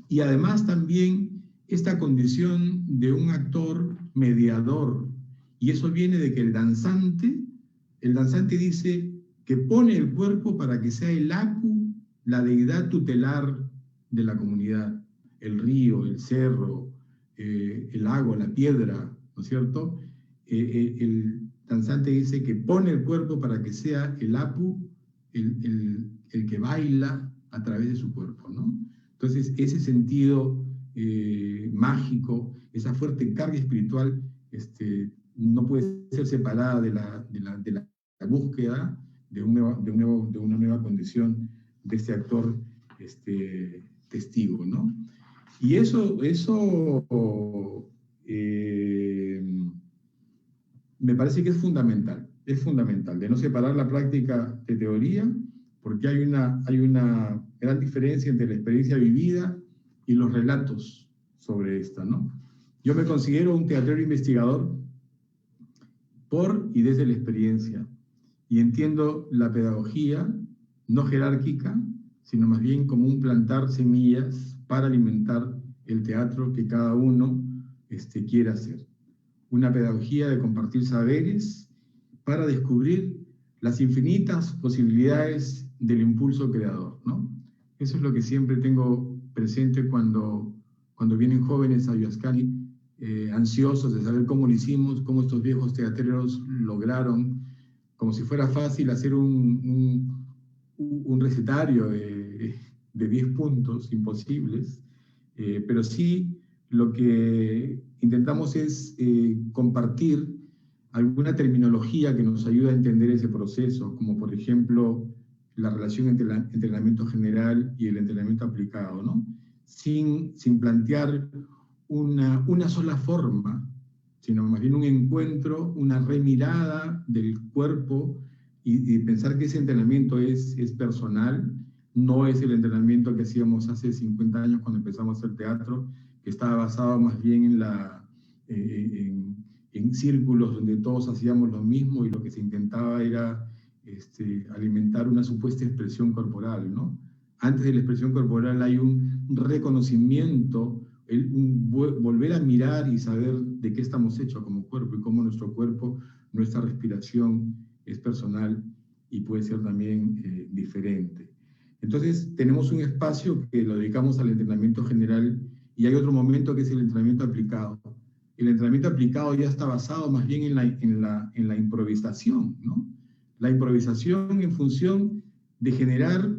Y además también esta condición de un actor mediador. Y eso viene de que el danzante dice que pone el cuerpo para que sea el Apu, la deidad tutelar de la comunidad, el río, el cerro, el agua, la piedra, ¿no es cierto? El danzante dice que pone el cuerpo para que sea el Apu, el que baila a través de su cuerpo, ¿no? Entonces, ese sentido mágico, esa fuerte carga espiritual, no puede ser separada de la búsqueda de una nueva condición de este actor testigo, ¿no? Y eso me parece que es fundamental de no separar la práctica de teoría, porque hay una gran diferencia entre la experiencia vivida y los relatos sobre esta, ¿no? Yo me considero un teatrero investigador por y desde la experiencia, y entiendo la pedagogía no jerárquica, sino más bien como un plantar semillas para alimentar el teatro que cada uno quiera hacer. Una pedagogía de compartir saberes para descubrir las infinitas posibilidades del impulso creador, ¿no? Eso es lo que siempre tengo presente cuando vienen jóvenes a Huascani, ansiosos de saber cómo lo hicimos, cómo estos viejos teatreros lograron, como si fuera fácil hacer un recetario de 10 puntos imposibles, pero sí lo que intentamos es compartir alguna terminología que nos ayude a entender ese proceso, como por ejemplo la relación entre el entrenamiento general y el entrenamiento aplicado, ¿no? Sin plantear una sola forma, sino más bien un encuentro, una remirada del cuerpo y pensar que ese entrenamiento es personal, no es el entrenamiento que hacíamos hace 50 años cuando empezamos a hacer teatro, que estaba basado más bien en círculos donde todos hacíamos lo mismo y lo que se intentaba era alimentar una supuesta expresión corporal, ¿no? Antes de la expresión corporal hay un reconocimiento, volver a mirar y saber de qué estamos hechos como cuerpo y cómo nuestro cuerpo, nuestra respiración es personal y puede ser también diferente. Entonces tenemos un espacio que lo dedicamos al entrenamiento general y hay otro momento que es el entrenamiento aplicado. El entrenamiento aplicado ya está basado más bien en la improvisación, ¿no? La improvisación en función de generar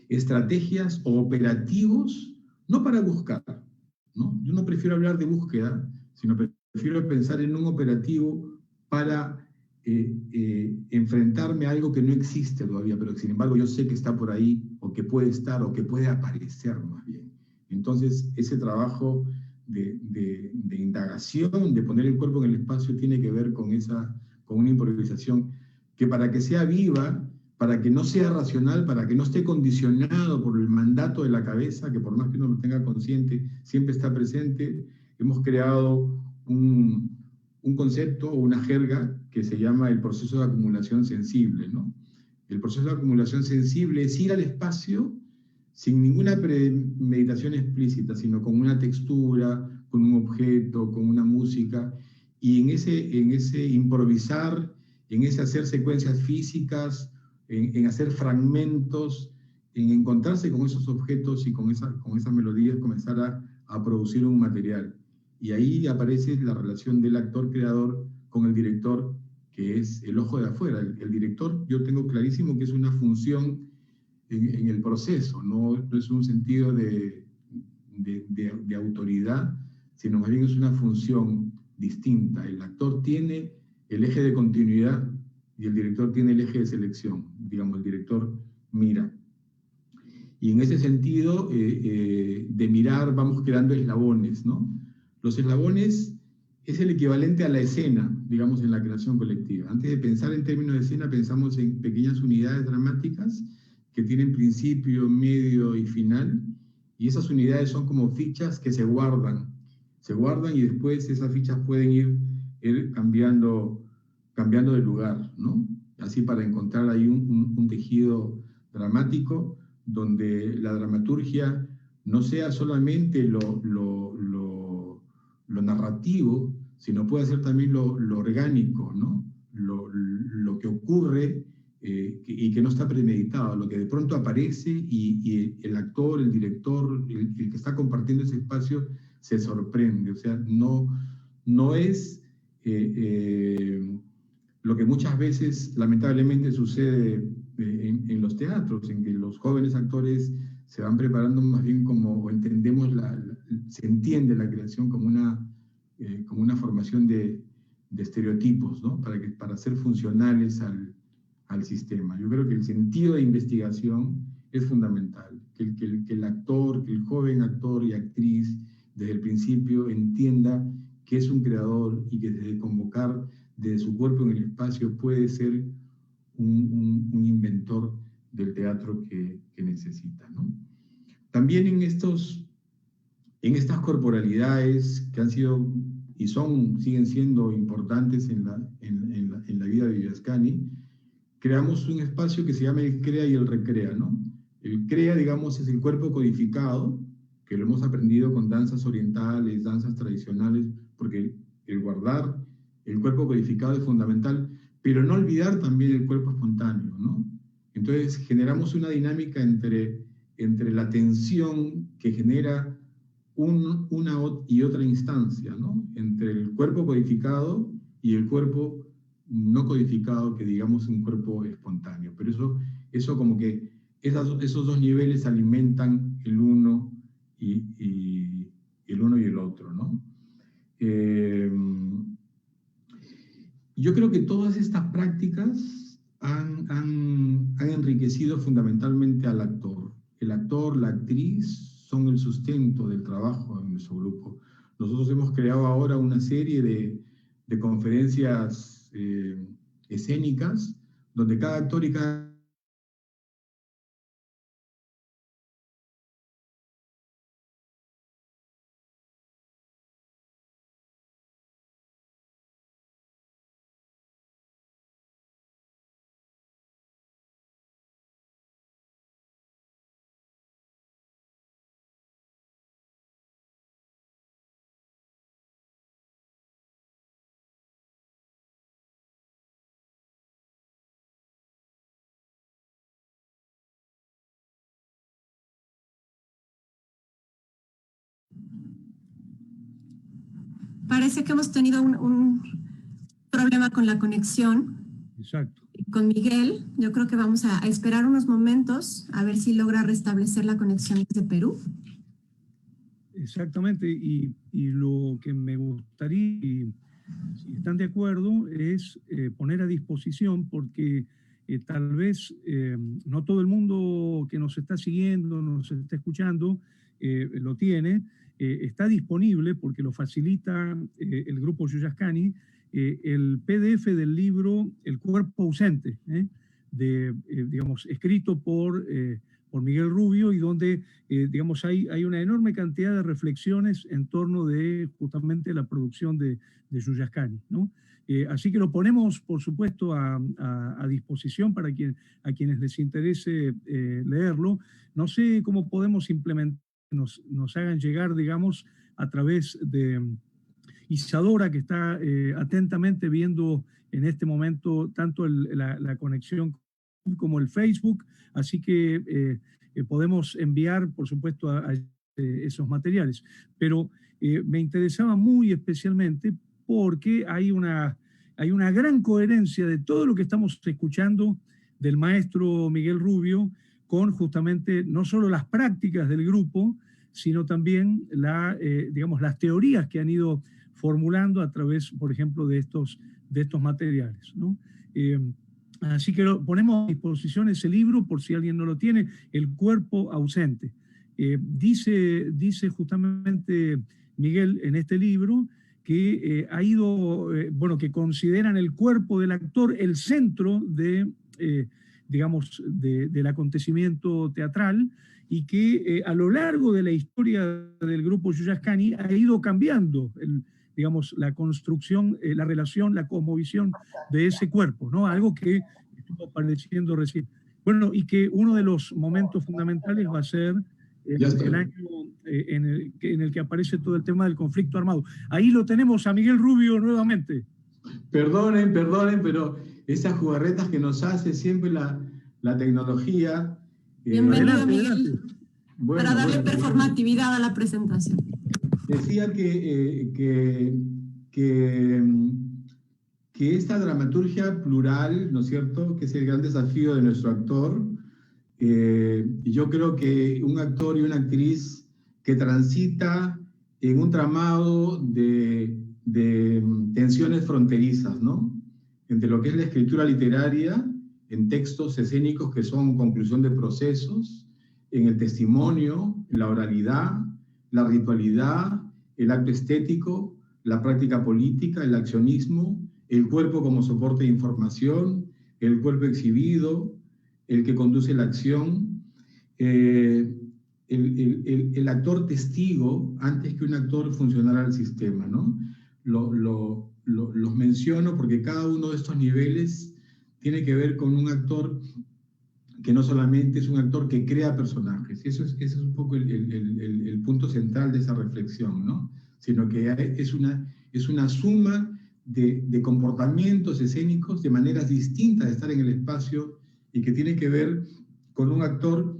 estrategias o operativos, no para buscar, ¿no? Yo no prefiero hablar de búsqueda, sino prefiero pensar en un operativo para enfrentarme a algo que no existe todavía, pero sin embargo yo sé que está por ahí, o que puede estar, o que puede aparecer más bien. Entonces, ese trabajo de indagación, de poner el cuerpo en el espacio, tiene que ver con una improvisación que, para que sea viva, para que no sea racional, para que no esté condicionado por el mandato de la cabeza, que por más que uno lo tenga consciente, siempre está presente, hemos creado un concepto o una jerga que se llama el proceso de acumulación sensible, ¿no? El proceso de acumulación sensible es ir al espacio sin ninguna premeditación explícita, sino con una textura, con un objeto, con una música, y en ese improvisar, en ese hacer secuencias físicas, en hacer fragmentos, en encontrarse con esos objetos y con esas melodías, comenzar a producir un material. Y ahí aparece la relación del actor-creador con el director, que es el ojo de afuera. El director, yo tengo clarísimo que es una función en el proceso, no es un sentido de autoridad, sino más bien es una función distinta. El actor tiene el eje de continuidad y el director tiene el eje de selección. Digamos, el director mira. Y en ese sentido, de mirar, vamos creando eslabones, ¿no? Los eslabones es el equivalente a la escena, digamos, en la creación colectiva. Antes de pensar en términos de escena, pensamos en pequeñas unidades dramáticas que tienen principio, medio y final, y esas unidades son como fichas que se guardan y después esas fichas pueden ir cambiando de lugar, ¿no? Así, para encontrar ahí un tejido dramático donde la dramaturgia no sea solamente lo narrativo, sino puede ser también lo orgánico, ¿no? Lo que ocurre y que no está premeditado, lo que de pronto aparece y el actor, el director, el que está compartiendo ese espacio se sorprende. O sea, no es lo que muchas veces lamentablemente sucede en los teatros, en que los jóvenes actores se van preparando más bien como, se entiende la creación como una formación de estereotipos, ¿no? Para ser funcionales al sistema. Yo creo que el sentido de investigación es fundamental, que el actor, que el joven actor y actriz desde el principio entienda que es un creador y que desde convocar desde su cuerpo en el espacio puede ser un inventor del teatro que necesita, ¿no? También en estas corporalidades que han sido y siguen siendo importantes en la vida de Villaskani, creamos un espacio que se llama el CREA y el RECREA, ¿no? El CREA, digamos, es el cuerpo codificado, que lo hemos aprendido con danzas orientales, danzas tradicionales, porque el guardar el cuerpo codificado es fundamental, pero no olvidar también el cuerpo espontáneo, ¿no? Entonces generamos una dinámica entre la tensión que genera una y otra instancia, ¿no? Entre el cuerpo codificado y el cuerpo no codificado, que digamos un cuerpo espontáneo. Pero eso como que esos dos niveles alimentan el uno y el otro, ¿no? Yo creo que todas estas prácticas han enriquecido fundamentalmente al actor. El actor, la actriz son el sustento del trabajo en nuestro grupo. Nosotros hemos creado ahora una serie de conferencias escénicas donde cada actor y cada parece que hemos tenido un problema con la conexión. Exacto. Con Miguel. Yo creo que vamos a esperar unos momentos a ver si logra restablecer la conexión desde Perú. Exactamente, y lo que me gustaría, si están de acuerdo, es poner a disposición, porque tal vez no todo el mundo que nos está siguiendo, nos está escuchando, lo tiene, está disponible, porque lo facilita el grupo Yuyascani, el PDF del libro El cuerpo ausente, digamos, escrito por Miguel Rubio, y donde, digamos, hay una enorme cantidad de reflexiones en torno de justamente la producción de Yuyascani, ¿no? Así que lo ponemos, por supuesto, a disposición para a quienes les interese leerlo. No sé cómo podemos implementar, nos hagan llegar, digamos, a través de Isadora, que está atentamente viendo en este momento tanto la conexión como el Facebook, así que podemos enviar, por supuesto, a esos materiales. Pero me interesaba muy especialmente porque hay una gran coherencia de todo lo que estamos escuchando del maestro Miguel Rubio con justamente no solo las prácticas del grupo, sino también digamos, las teorías que han ido formulando a través, por ejemplo, de estos materiales, ¿no? Así que ponemos a disposición ese libro por si alguien no lo tiene, El cuerpo ausente. Dice justamente Miguel en este libro que ha ido, bueno, que consideran el cuerpo del actor el centro digamos, del acontecimiento teatral, y que a lo largo de la historia del grupo Yuyascani ha ido cambiando digamos, la construcción, la relación, la cosmovisión de ese cuerpo, ¿no? Algo que estuvo apareciendo recién. Bueno, y que uno de los momentos fundamentales va a ser el año en el que aparece todo el tema del conflicto armado. Ahí lo tenemos a Miguel Rubio nuevamente. Perdonen, pero esas jugarretas que nos hace siempre la tecnología. Bienvenido, adelante, Miguel. adelante. Bueno, para darle performatividad a la presentación. Decía que esta dramaturgia plural, ¿no es cierto?, que es el gran desafío de nuestro actor. Yo creo que un actor y una actriz que transita en un tramado de tensiones fronterizas, ¿no?, entre lo que es la escritura literaria, en textos escénicos que son conclusión de procesos, en el testimonio, en la oralidad, la ritualidad, el acto estético, la práctica política, el accionismo, el cuerpo como soporte de información, el cuerpo exhibido, el que conduce la acción, el actor testigo antes que un actor funcional al sistema, ¿no? Los menciono porque cada uno de estos niveles tiene que ver con un actor que no solamente es un actor que crea personajes, ese es un poco el punto central de esa reflexión, ¿no?, sino que es una suma de comportamientos escénicos, de maneras distintas de estar en el espacio, y que tiene que ver con un actor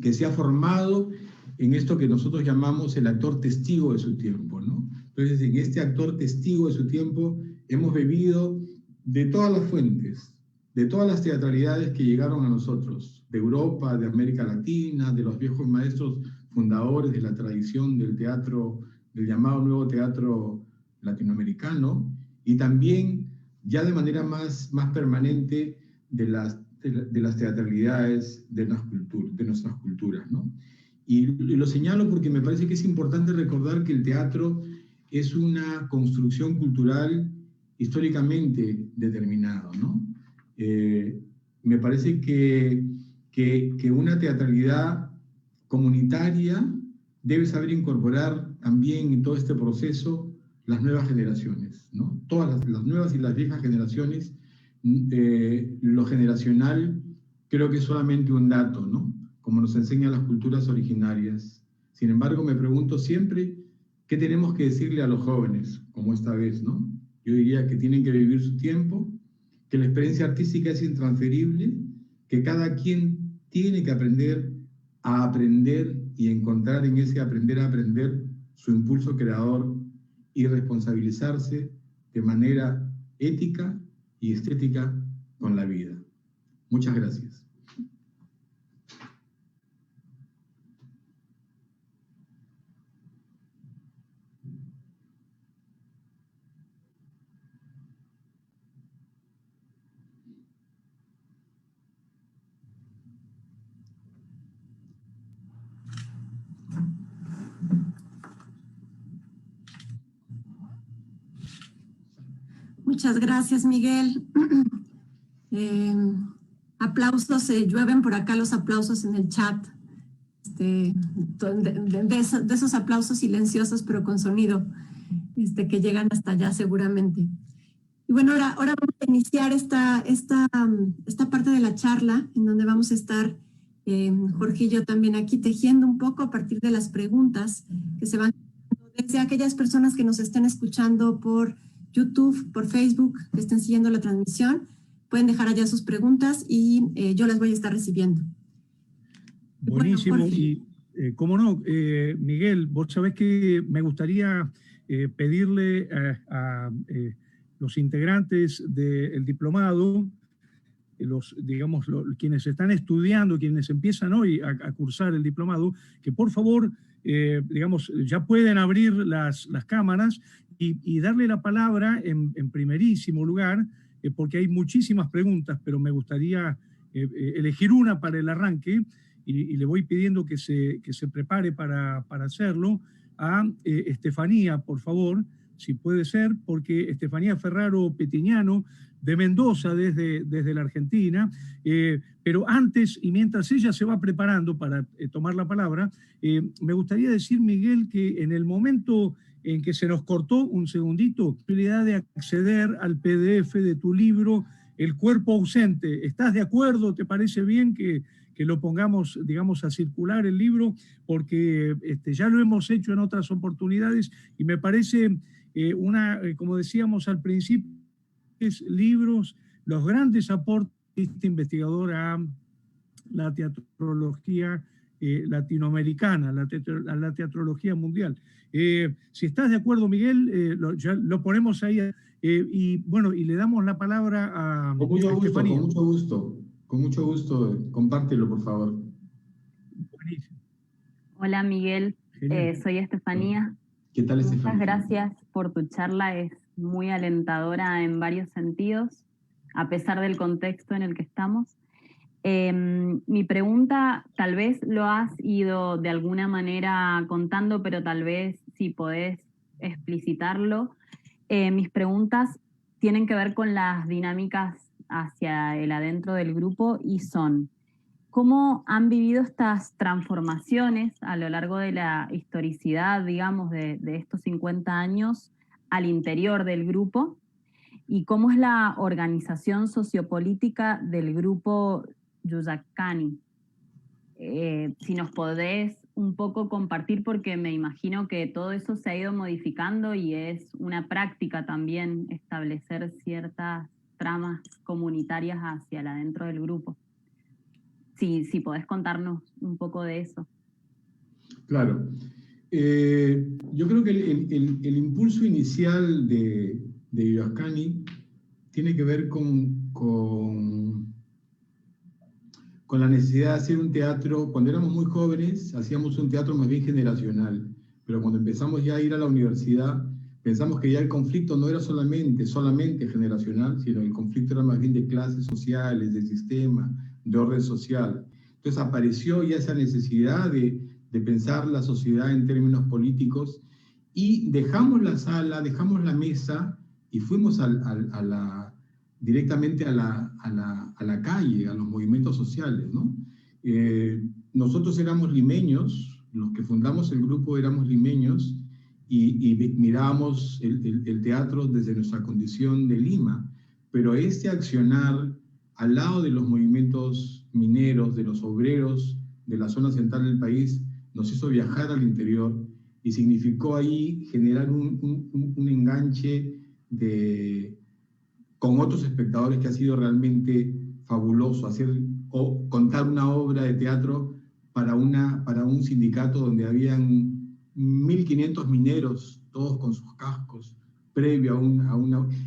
que se ha formado en esto que nosotros llamamos el actor testigo de su tiempo, ¿no? Entonces, en este actor testigo de su tiempo hemos bebido de todas las fuentes, de todas las teatralidades que llegaron a nosotros, de Europa, de América Latina, de los viejos maestros fundadores de la tradición del teatro, del llamado nuevo teatro latinoamericano, y también ya de manera más permanente de las teatralidades de nuestras culturas, ¿no? Y lo señalo porque me parece que es importante recordar que el teatro es una construcción cultural históricamente determinada, ¿no? Me parece que una teatralidad comunitaria debe saber incorporar también en todo este proceso las nuevas generaciones, ¿no? Todas las nuevas y las viejas generaciones. Lo generacional creo que es solamente un dato, ¿no?, como nos enseñan las culturas originarias. Sin embargo, me pregunto siempre qué tenemos que decirle a los jóvenes, como esta vez, ¿no? Yo diría que tienen que vivir su tiempo, que la experiencia artística es intransferible, que cada quien tiene que aprender a aprender y encontrar en ese aprender a aprender su impulso creador y responsabilizarse de manera ética y estética con la vida. Muchas gracias. Muchas gracias, Miguel. Aplausos, llueven por acá los aplausos en el chat. De esos aplausos silenciosos, pero con sonido, que llegan hasta allá seguramente. Y bueno, ahora vamos a iniciar esta parte de la charla, en donde vamos a estar, Jorge y yo también aquí, tejiendo un poco a partir de las preguntas que se van desde aquellas personas que nos estén escuchando por YouTube, por Facebook, que estén siguiendo la transmisión. Pueden dejar allá sus preguntas y yo las voy a estar recibiendo. Buenísimo. Bueno, y cómo no, Miguel, vos sabés que me gustaría pedirle a los integrantes del diplomado, quienes están estudiando, quienes empiezan hoy a cursar el diplomado, que por favor, ya pueden abrir las cámaras y darle la palabra en primerísimo lugar, porque hay muchísimas preguntas, pero me gustaría elegir una para el arranque, y le voy pidiendo que se prepare para hacerlo, a Estefanía, por favor, si puede ser, porque Estefanía Ferraro Petiñano, de Mendoza, desde la Argentina, pero antes y mientras ella se va preparando para tomar la palabra, me gustaría decir, Miguel, que en el momento en que se nos cortó un segundito, la posibilidad de acceder al PDF de tu libro, El cuerpo ausente. ¿Estás de acuerdo? ¿Te parece bien que lo pongamos, a circular el libro? Porque ya lo hemos hecho en otras oportunidades y me parece como decíamos al principio, libros, los grandes aportes de este investigador a la teatrología latinoamericana, a la teatrología mundial. Si estás de acuerdo, Miguel, ya lo ponemos ahí, y bueno, y le damos la palabra a Estefanía. Con mucho gusto, compártelo, por favor. Buenísimo. Hola, Miguel, soy Estefanía. ¿Qué tal, Estefanía? Muchas gracias por tu charla, es muy alentadora en varios sentidos, a pesar del contexto en el que estamos. Mi pregunta, tal vez lo has ido de alguna manera contando, pero tal vez si podés explicitarlo. Mis preguntas tienen que ver con las dinámicas hacia el adentro del grupo y son: ¿cómo han vivido estas transformaciones a lo largo de la historicidad, digamos, de estos 50 años al interior del grupo? ¿Y cómo es la organización sociopolítica del grupo Yuyacani? Si nos podés un poco compartir, porque me imagino que todo eso se ha ido modificando y es una práctica también establecer ciertas tramas comunitarias hacia el adentro del grupo. Si podés contarnos un poco de eso. Claro. Yo creo que el impulso inicial de Yuyacani tiene que ver con la necesidad de hacer un teatro. Cuando éramos muy jóvenes, hacíamos un teatro más bien generacional, pero cuando empezamos ya a ir a la universidad, pensamos que ya el conflicto no era solamente generacional, sino el conflicto era más bien de clases sociales, de sistema, de orden social. Entonces apareció ya esa necesidad de pensar la sociedad en términos políticos, y dejamos la sala, dejamos la mesa y fuimos directamente a la calle, a los movimientos sociales, ¿no? Nosotros éramos limeños, los que fundamos el grupo éramos limeños, y mirábamos el teatro desde nuestra condición de Lima, pero este accionar al lado de los movimientos mineros, de los obreros de la zona central del país, nos hizo viajar al interior y significó ahí generar un enganche con otros espectadores que ha sido realmente fabuloso, contar una obra de teatro para un sindicato donde habían 1.500 mineros todos con sus cascos, previo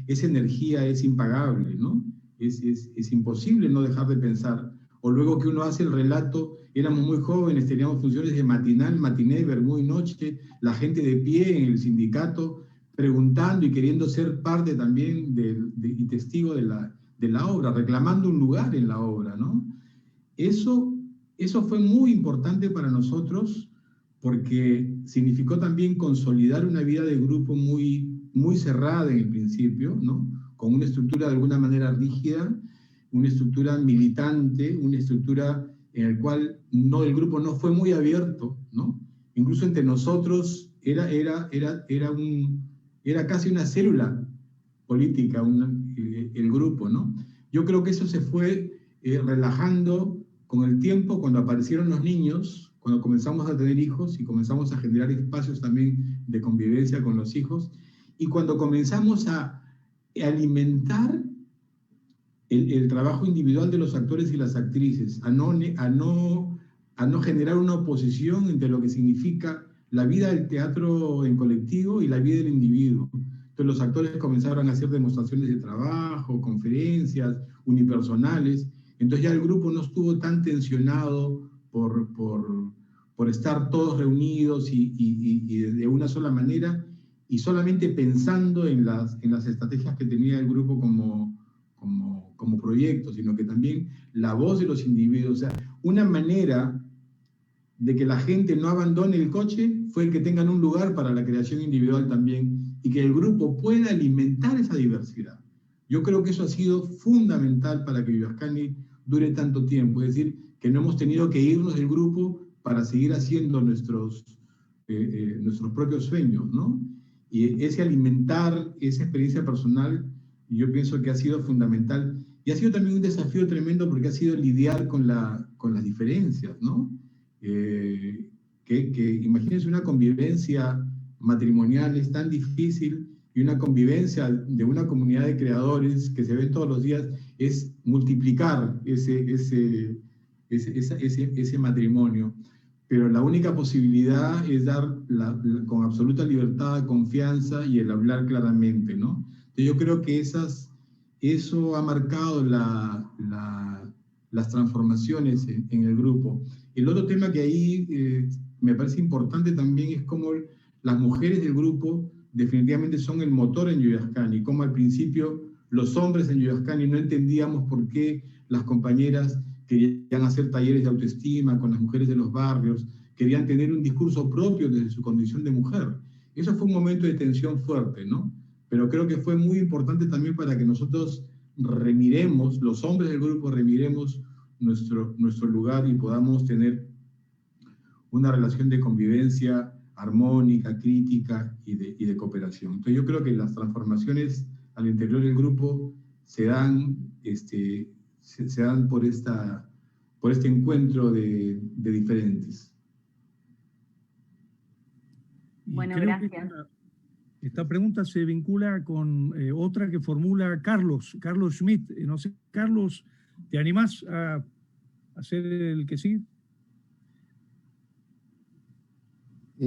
esa energía es impagable, ¿no? Es imposible no dejar de pensar. O luego que uno hace el relato, éramos muy jóvenes, teníamos funciones de matinal, matiné, vermú y noche, la gente de pie en el sindicato, preguntando y queriendo ser parte también y testigo de la obra, reclamando un lugar en la obra, ¿no? Eso fue muy importante para nosotros porque significó también consolidar una vida de grupo muy, muy cerrada en el principio, ¿no? Con una estructura de alguna manera rígida, una estructura militante, una estructura en la cual el grupo no fue muy abierto, ¿no? Incluso entre nosotros era casi una célula política, el grupo, ¿no? Yo creo que eso se fue relajando con el tiempo, cuando aparecieron los niños, cuando comenzamos a tener hijos y comenzamos a generar espacios también de convivencia con los hijos, y cuando comenzamos a alimentar el trabajo individual de los actores y las actrices, a no generar una oposición entre lo que significa la vida del teatro en colectivo y la vida del individuo. Entonces los actores comenzaron a hacer demostraciones de trabajo, conferencias unipersonales. Entonces ya el grupo no estuvo tan tensionado por estar todos reunidos y de una sola manera, y solamente pensando en las estrategias que tenía el grupo como proyecto, sino que también la voz de los individuos. O sea, una manera de que la gente no abandone el coche fue que tengan un lugar para la creación individual también, y que el grupo pueda alimentar esa diversidad. Yo creo que eso ha sido fundamental para que Viviascani dure tanto tiempo, es decir, que no hemos tenido que irnos del grupo para seguir haciendo nuestros propios sueños, ¿no? Y ese alimentar, esa experiencia personal, yo pienso que ha sido fundamental, y ha sido también un desafío tremendo porque ha sido lidiar con las diferencias, ¿no? Que imagínense, una convivencia matrimonial es tan difícil, y una convivencia de una comunidad de creadores que se ven todos los días es multiplicar ese matrimonio. Pero la única posibilidad es dar con absoluta libertad, confianza y el hablar claramente, ¿no? Entonces yo creo que eso ha marcado las transformaciones en el grupo. El otro tema que ahí me parece importante también es cómo las mujeres del grupo definitivamente son el motor en Viviascani, como al principio los hombres en Viviascani no entendíamos por qué las compañeras querían hacer talleres de autoestima con las mujeres de los barrios, querían tener un discurso propio desde su condición de mujer. Eso fue un momento de tensión fuerte, ¿no? Pero creo que fue muy importante también para que nosotros remiremos, los hombres del grupo remiremos nuestro lugar y podamos tener una relación de convivencia armónica, crítica y de cooperación. Entonces yo creo que las transformaciones al interior del grupo se dan por este encuentro de diferentes. Bueno, creo gracias. Que esta pregunta se vincula con otra que formula Carlos Schmidt. No sé, Carlos, ¿te animás a hacer el que sí?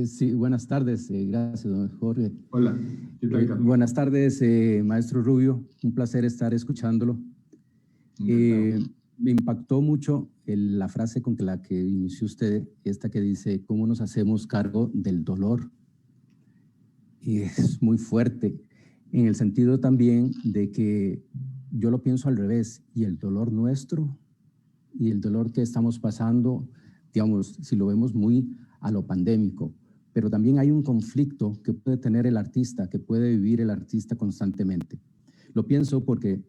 Sí, buenas tardes, gracias, don Jorge. Hola, ¿qué tal, Carlos? Buenas tardes, maestro Rubio, un placer estar escuchándolo. Me impactó mucho la frase con la que inició usted, esta que dice, ¿cómo nos hacemos cargo del dolor? Y es muy fuerte, en el sentido también de que yo lo pienso al revés, y el dolor nuestro, y el dolor que estamos pasando, digamos, si lo vemos muy a lo pandémico, pero también hay un conflicto que puede tener el artista, que puede vivir el artista constantemente. Lo pienso porque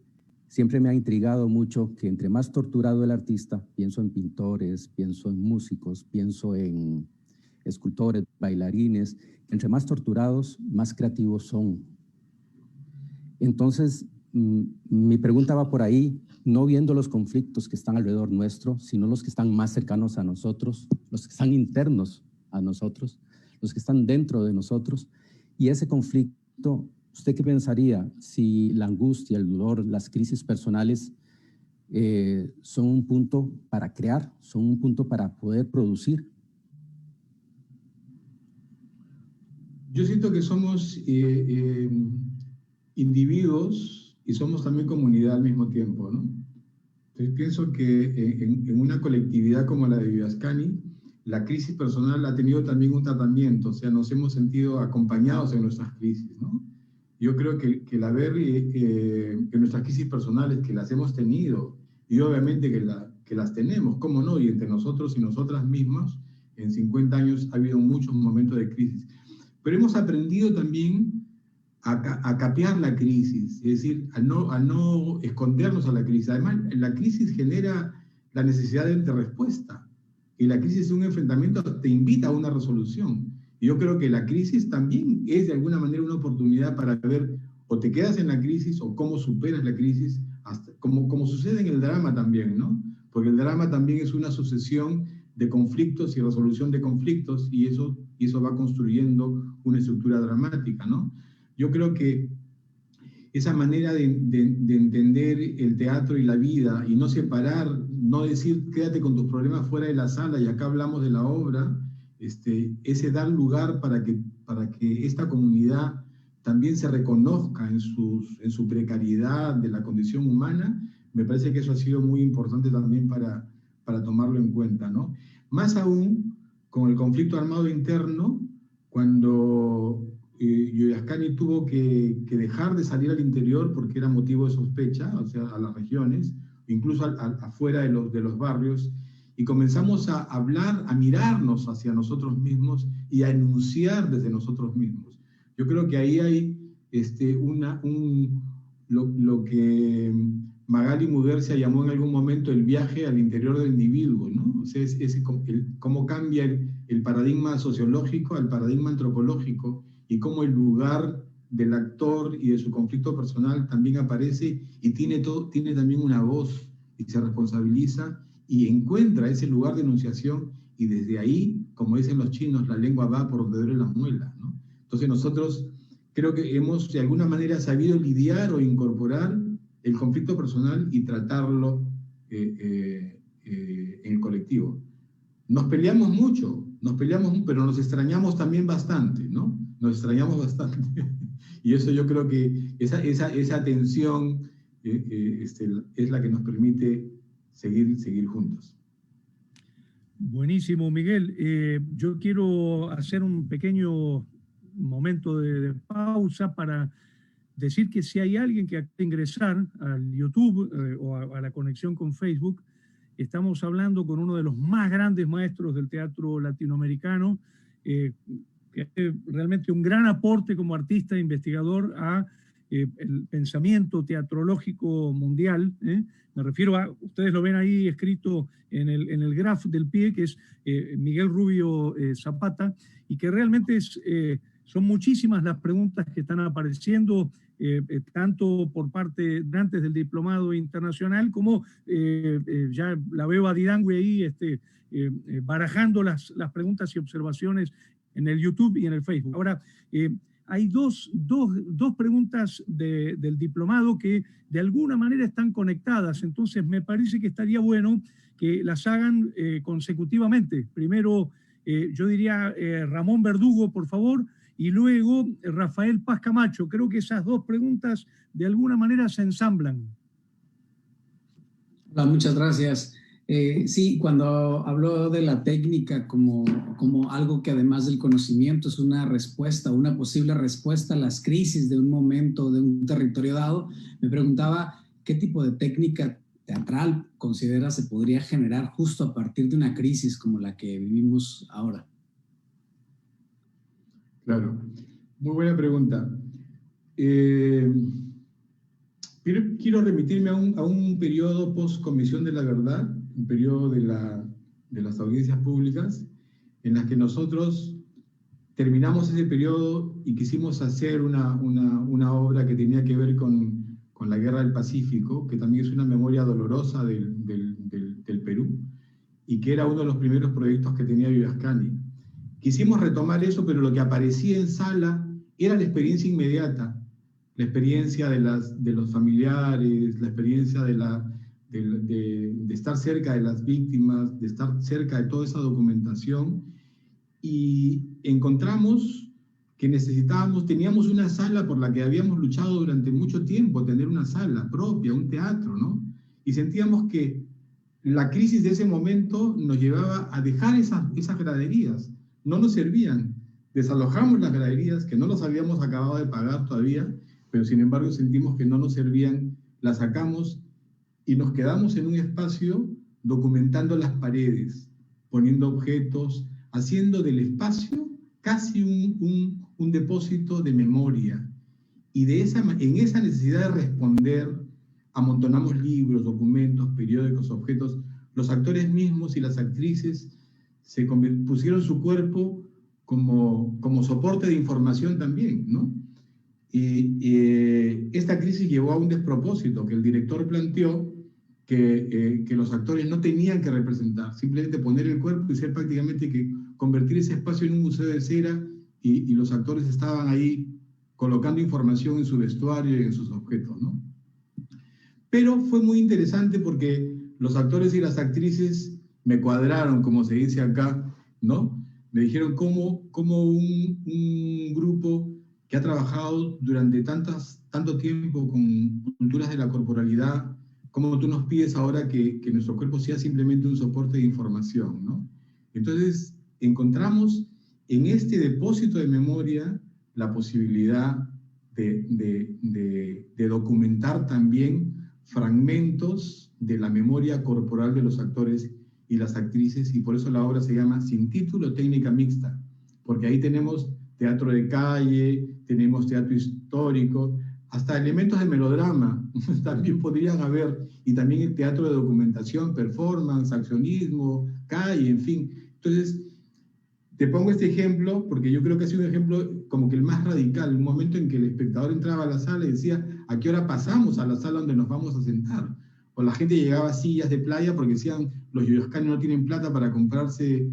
siempre me ha intrigado mucho que entre más torturado el artista, pienso en pintores, pienso en músicos, pienso en escultores, bailarines, entre más torturados, más creativos son. Entonces, mi pregunta va por ahí, no viendo los conflictos que están alrededor nuestro, sino los que están más cercanos a nosotros, los que están internos a nosotros, los que están dentro de nosotros. Y ese conflicto, ¿usted qué pensaría si la angustia, el dolor, las crisis personales son un punto para crear, son un punto para poder producir? Yo siento que somos individuos y somos también comunidad al mismo tiempo, ¿no? Entonces pienso que en una colectividad como la de Viveascani, la crisis personal ha tenido también un tratamiento, o sea, nos hemos sentido acompañados en nuestras crisis, ¿no? Yo creo que el haber en nuestras crisis personales, que las hemos tenido, y obviamente que las tenemos, ¿cómo no? Y entre nosotros y nosotras mismas, en 50 años ha habido muchos momentos de crisis. Pero hemos aprendido también a capear la crisis, es decir, a no escondernos a la crisis. Además, la crisis genera la necesidad de respuesta. Y la crisis de un enfrentamiento te invita a una resolución. Y yo creo que la crisis también es de alguna manera una oportunidad para ver o te quedas en la crisis o cómo superas la crisis, hasta, como sucede en el drama también, ¿no? Porque el drama también es una sucesión de conflictos y resolución de conflictos y eso va construyendo una estructura dramática, ¿no? Yo creo que esa manera de entender el teatro y la vida y no separar, no decir quédate con tus problemas fuera de la sala y acá hablamos de la obra, ese dar lugar para que esta comunidad también se reconozca en su precariedad de la condición humana, me parece que eso ha sido muy importante también para tomarlo en cuenta, ¿no? Más aún con el conflicto armado interno, cuando Viveascani tuvo que dejar de salir al interior porque era motivo de sospecha, o sea, a las regiones, incluso afuera de los barrios, y comenzamos a hablar, a mirarnos hacia nosotros mismos y a enunciar desde nosotros mismos. Yo creo que ahí hay lo que Magali Muguerza llamó en algún momento el viaje al interior del individuo, ¿no? O sea, cómo cambia el paradigma sociológico al paradigma antropológico y cómo el lugar del actor y de su conflicto personal también aparece y tiene también una voz y se responsabiliza y encuentra ese lugar de enunciación y desde ahí, como dicen los chinos, la lengua va por donde duele la muela, ¿no? Entonces nosotros creo que hemos de alguna manera sabido lidiar o incorporar el conflicto personal y tratarlo en el colectivo. Nos peleamos mucho, pero nos extrañamos también bastante, ¿no? Nos extrañamos bastante. Y eso yo creo que esa tensión es la que nos permite seguir juntos. Buenísimo, Miguel. Yo quiero hacer un pequeño momento de pausa para decir que si hay alguien que quiere ingresar al YouTube o a la conexión con Facebook, estamos hablando con uno de los más grandes maestros del teatro latinoamericano, que hace realmente un gran aporte como artista e investigador a el pensamiento teatrológico mundial. Me refiero a, ustedes lo ven ahí escrito en el graph del pie, que es Miguel Rubio Zapata, y que realmente son muchísimas las preguntas que están apareciendo, tanto por parte antes del diplomado internacional, como ya la veo a Didangui ahí barajando las preguntas y observaciones en el YouTube y en el Facebook. Ahora, hay dos preguntas del diplomado que de alguna manera están conectadas, entonces me parece que estaría bueno que las hagan consecutivamente. Primero, yo diría Ramón Verdugo, por favor, y luego Rafael Paz Camacho. Creo que esas dos preguntas de alguna manera se ensamblan. Hola, muchas gracias. Sí, cuando habló de la técnica como algo que además del conocimiento es una respuesta, una posible respuesta a las crisis de un momento, de un territorio dado, me preguntaba qué tipo de técnica teatral considera se podría generar justo a partir de una crisis como la que vivimos ahora. Claro, muy buena pregunta. Quiero remitirme a un periodo post-Comisión de la Verdad, un periodo de las audiencias públicas, en las que nosotros terminamos ese periodo y quisimos hacer una obra que tenía que ver con la Guerra del Pacífico, que también es una memoria dolorosa del Perú, y que era uno de los primeros proyectos que tenía Viveascani. Quisimos retomar eso, pero lo que aparecía en sala era la experiencia inmediata, la experiencia de los familiares, la experiencia de estar cerca de las víctimas, de estar cerca de toda esa documentación, y encontramos que necesitábamos, teníamos una sala por la que habíamos luchado durante mucho tiempo, tener una sala propia, un teatro, ¿no? Y sentíamos que la crisis de ese momento nos llevaba a dejar esas graderías, no nos servían. Desalojamos las graderías, que no las habíamos acabado de pagar todavía, pero sin embargo sentimos que no nos servían, las sacamos y nos quedamos en un espacio documentando las paredes, poniendo objetos, haciendo del espacio casi un depósito de memoria. Y en esa necesidad de responder, amontonamos libros, documentos, periódicos, objetos. Los actores mismos y las actrices pusieron su cuerpo como soporte de información también, ¿no? Y esta crisis llevó a un despropósito que el director planteó, que los actores no tenían que representar, simplemente poner el cuerpo y ser prácticamente que convertir ese espacio en un museo de cera, y los actores estaban ahí colocando información en su vestuario y en sus objetos, ¿no? Pero fue muy interesante porque los actores y las actrices me cuadraron, como se dice acá, ¿no? Me dijeron cómo un grupo que ha trabajado durante tanto tiempo con culturas de la corporalidad, cómo tú nos pides ahora que nuestro cuerpo sea simplemente un soporte de información, ¿no? Entonces, encontramos en este depósito de memoria la posibilidad de documentar también fragmentos de la memoria corporal de los actores y las actrices, y por eso la obra se llama Sin título, técnica mixta, porque ahí tenemos teatro de calle, tenemos teatro histórico, hasta elementos de melodrama también podrían haber, y también el teatro de documentación, performance, accionismo, calle, en fin. Entonces, te pongo este ejemplo porque yo creo que ha sido un ejemplo como que el más radical, un momento en que el espectador entraba a la sala y decía, ¿a qué hora pasamos a la sala donde nos vamos a sentar? O la gente llegaba a sillas de playa porque decían, los yoyoscanes no tienen plata para comprarse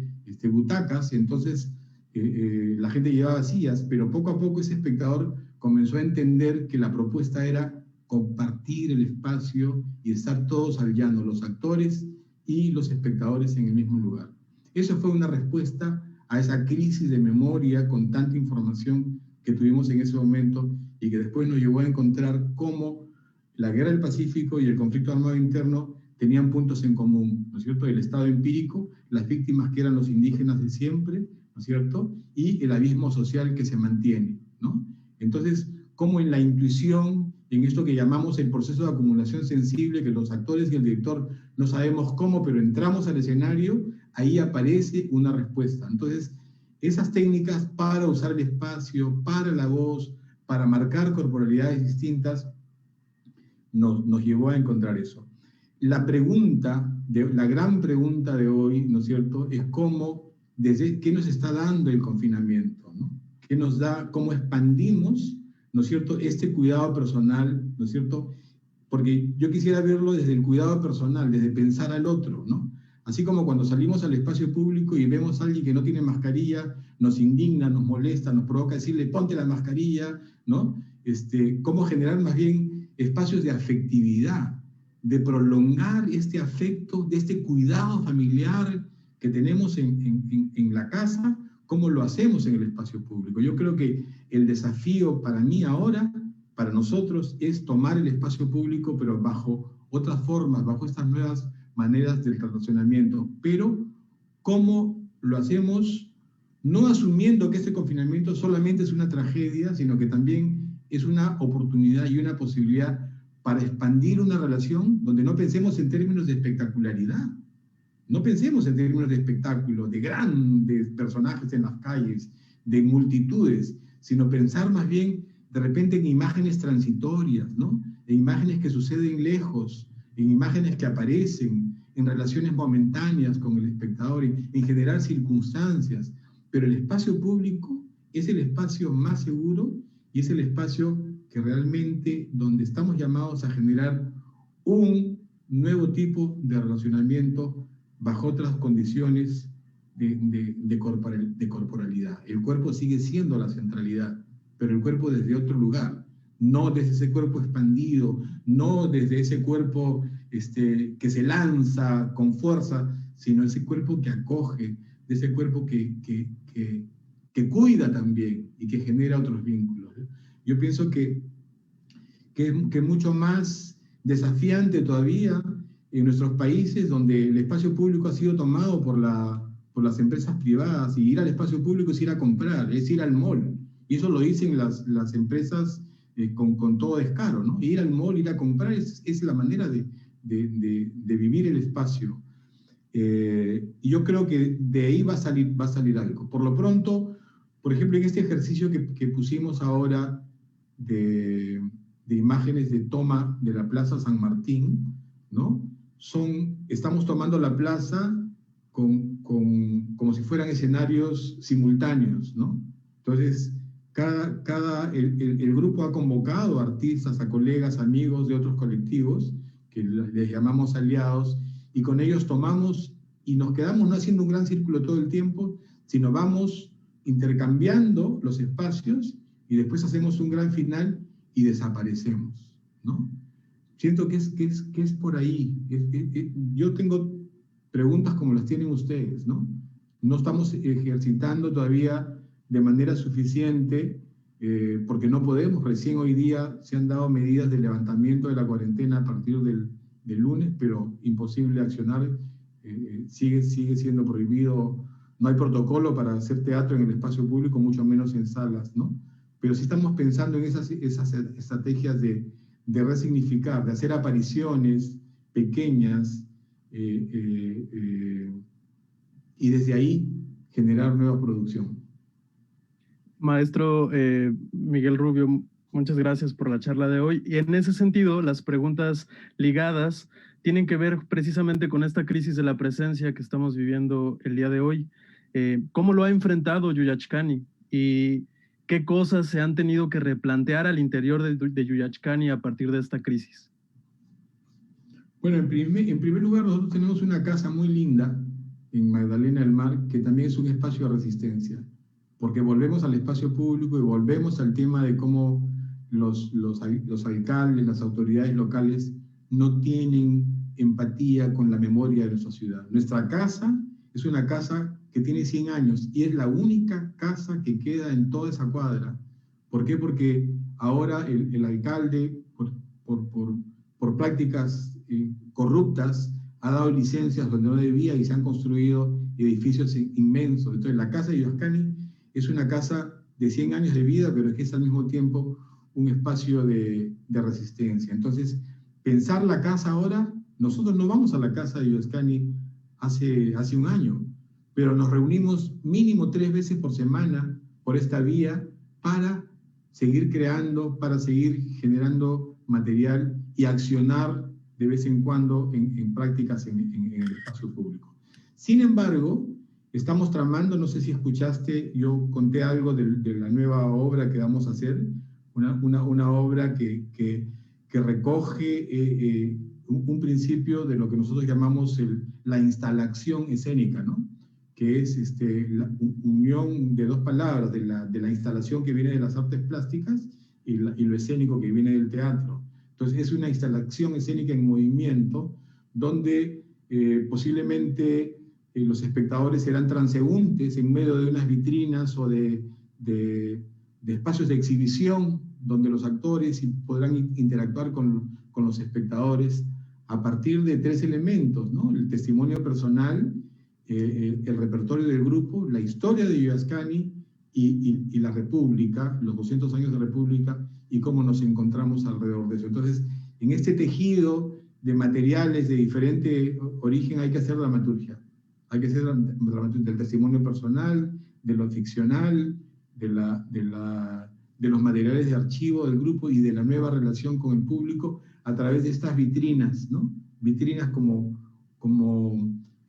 butacas, entonces la gente llevaba sillas, pero poco a poco ese espectador comenzó a entender que la propuesta era compartir el espacio y estar todos al llano, los actores y los espectadores en el mismo lugar. Eso fue una respuesta a esa crisis de memoria con tanta información que tuvimos en ese momento y que después nos llevó a encontrar cómo la guerra del Pacífico y el conflicto armado interno tenían puntos en común, ¿no es cierto? El estado empírico, las víctimas que eran los indígenas de siempre, ¿no es cierto? Y el abismo social que se mantiene, ¿no? Entonces, como en la intuición, en esto que llamamos el proceso de acumulación sensible, que los actores y el director no sabemos cómo, pero entramos al escenario, ahí aparece una respuesta. Entonces, esas técnicas para usar el espacio, para la voz, para marcar corporalidades distintas, nos llevó a encontrar eso. La gran pregunta de hoy, ¿no es cierto?, es ¿qué nos está dando el confinamiento, ¿no? ¿Qué nos da, cómo expandimos, ¿no es cierto?, este cuidado personal, ¿no es cierto? Porque yo quisiera verlo desde el cuidado personal, desde pensar al otro, ¿no? Así como cuando salimos al espacio público y vemos a alguien que no tiene mascarilla, nos indigna, nos molesta, nos provoca decirle, ponte la mascarilla, ¿no? Cómo generar más bien espacios de afectividad, de prolongar este afecto, de este cuidado familiar que tenemos en la casa, cómo lo hacemos en el espacio público. Yo creo que el desafío para mí ahora, para nosotros, es tomar el espacio público, pero bajo otras formas, bajo estas nuevas maneras del relacionamiento. Pero, ¿cómo lo hacemos? No asumiendo que este confinamiento solamente es una tragedia, sino que también es una oportunidad y una posibilidad para expandir una relación donde no pensemos en términos de espectacularidad. No pensemos en términos de espectáculo, de grandes personajes en las calles, de multitudes, sino pensar más bien de repente en imágenes transitorias, ¿no? En imágenes que suceden lejos, en imágenes que aparecen, en relaciones momentáneas con el espectador, en generar circunstancias. Pero el espacio público es el espacio más seguro y es el espacio que realmente donde estamos llamados a generar un nuevo tipo de relacionamiento bajo otras condiciones de corporalidad. El cuerpo sigue siendo la centralidad, pero el cuerpo desde otro lugar, no desde ese cuerpo expandido, no desde ese cuerpo que se lanza con fuerza, sino ese cuerpo que acoge, de ese cuerpo que que cuida también y que genera otros vínculos. Yo pienso que es mucho más desafiante todavía en nuestros países donde el espacio público ha sido tomado por las empresas privadas, y ir al espacio público es ir a comprar, es ir al mall. Y eso lo dicen las empresas con todo descaro, ¿no? Ir al mall, ir a comprar es la manera de vivir el espacio. Y yo creo que de ahí va a salir algo. Por lo pronto, por ejemplo, en este ejercicio que pusimos ahora de imágenes de toma de la Plaza San Martín, ¿no? Estamos tomando la plaza como si fueran escenarios simultáneos, ¿no? Entonces, el grupo ha convocado a artistas, a colegas, amigos de otros colectivos, que les llamamos aliados, y con ellos tomamos y nos quedamos no haciendo un gran círculo todo el tiempo, sino vamos intercambiando los espacios y después hacemos un gran final y desaparecemos, ¿no? Siento que es por ahí. Yo tengo preguntas como las tienen ustedes, ¿no? No estamos ejercitando todavía de manera suficiente, porque no podemos. Recién hoy día se han dado medidas de levantamiento de la cuarentena a partir del lunes, pero imposible accionar. Sigue siendo prohibido. No hay protocolo para hacer teatro en el espacio público, mucho menos en salas, ¿no? Pero sí estamos pensando en esas estrategias de resignificar, de hacer apariciones pequeñas, y desde ahí generar nueva producción. Maestro Miguel Rubio, muchas gracias por la charla de hoy. Y en ese sentido, las preguntas ligadas tienen que ver precisamente con esta crisis de la presencia que estamos viviendo el día de hoy. ¿Cómo lo ha enfrentado Yuyachkani? ¿Y qué cosas se han tenido que replantear al interior de Yuyachkani a partir de esta crisis? Bueno, en primer lugar, nosotros tenemos una casa muy linda en Magdalena del Mar, que también es un espacio de resistencia, porque volvemos al espacio público y volvemos al tema de cómo los alcaldes, las autoridades locales no tienen empatía con la memoria de nuestra ciudad. Nuestra casa es una casa que tiene 100 años y es la única casa que queda en toda esa cuadra. ¿Por qué? Porque ahora el alcalde, por prácticas corruptas, ha dado licencias donde no debía y se han construido edificios inmensos. Entonces, la casa de Yuyachkani es una casa de 100 años de vida, pero que es al mismo tiempo un espacio de resistencia. Entonces, pensar la casa ahora, nosotros no vamos a la casa de Yuyachkani hace un año, pero nos reunimos mínimo 3 veces por semana por esta vía para seguir creando, para seguir generando material y accionar de vez en cuando en prácticas en el espacio público. Sin embargo, estamos tramando, no sé si escuchaste, yo conté algo de la nueva obra que vamos a hacer, una obra que recoge un principio de lo que nosotros llamamos la instalación escénica, ¿no? Que es la unión de dos palabras, de la instalación que viene de las artes plásticas y lo escénico que viene del teatro. Entonces es una instalación escénica en movimiento donde posiblemente los espectadores serán transeúntes en medio de unas vitrinas o de espacios de exhibición donde los actores podrán interactuar con los espectadores a partir de 3 elementos, ¿no? El testimonio personal, el repertorio del grupo, la historia de Yuyachkani y la República, los 200 años de República y cómo nos encontramos alrededor de eso. Entonces, en este tejido de materiales de diferente origen hay que hacer dramaturgia. Hay que hacer dramaturgia del testimonio personal, de lo ficcional, de los materiales de archivo del grupo y de la nueva relación con el público a través de estas vitrinas, ¿no? Vitrinas como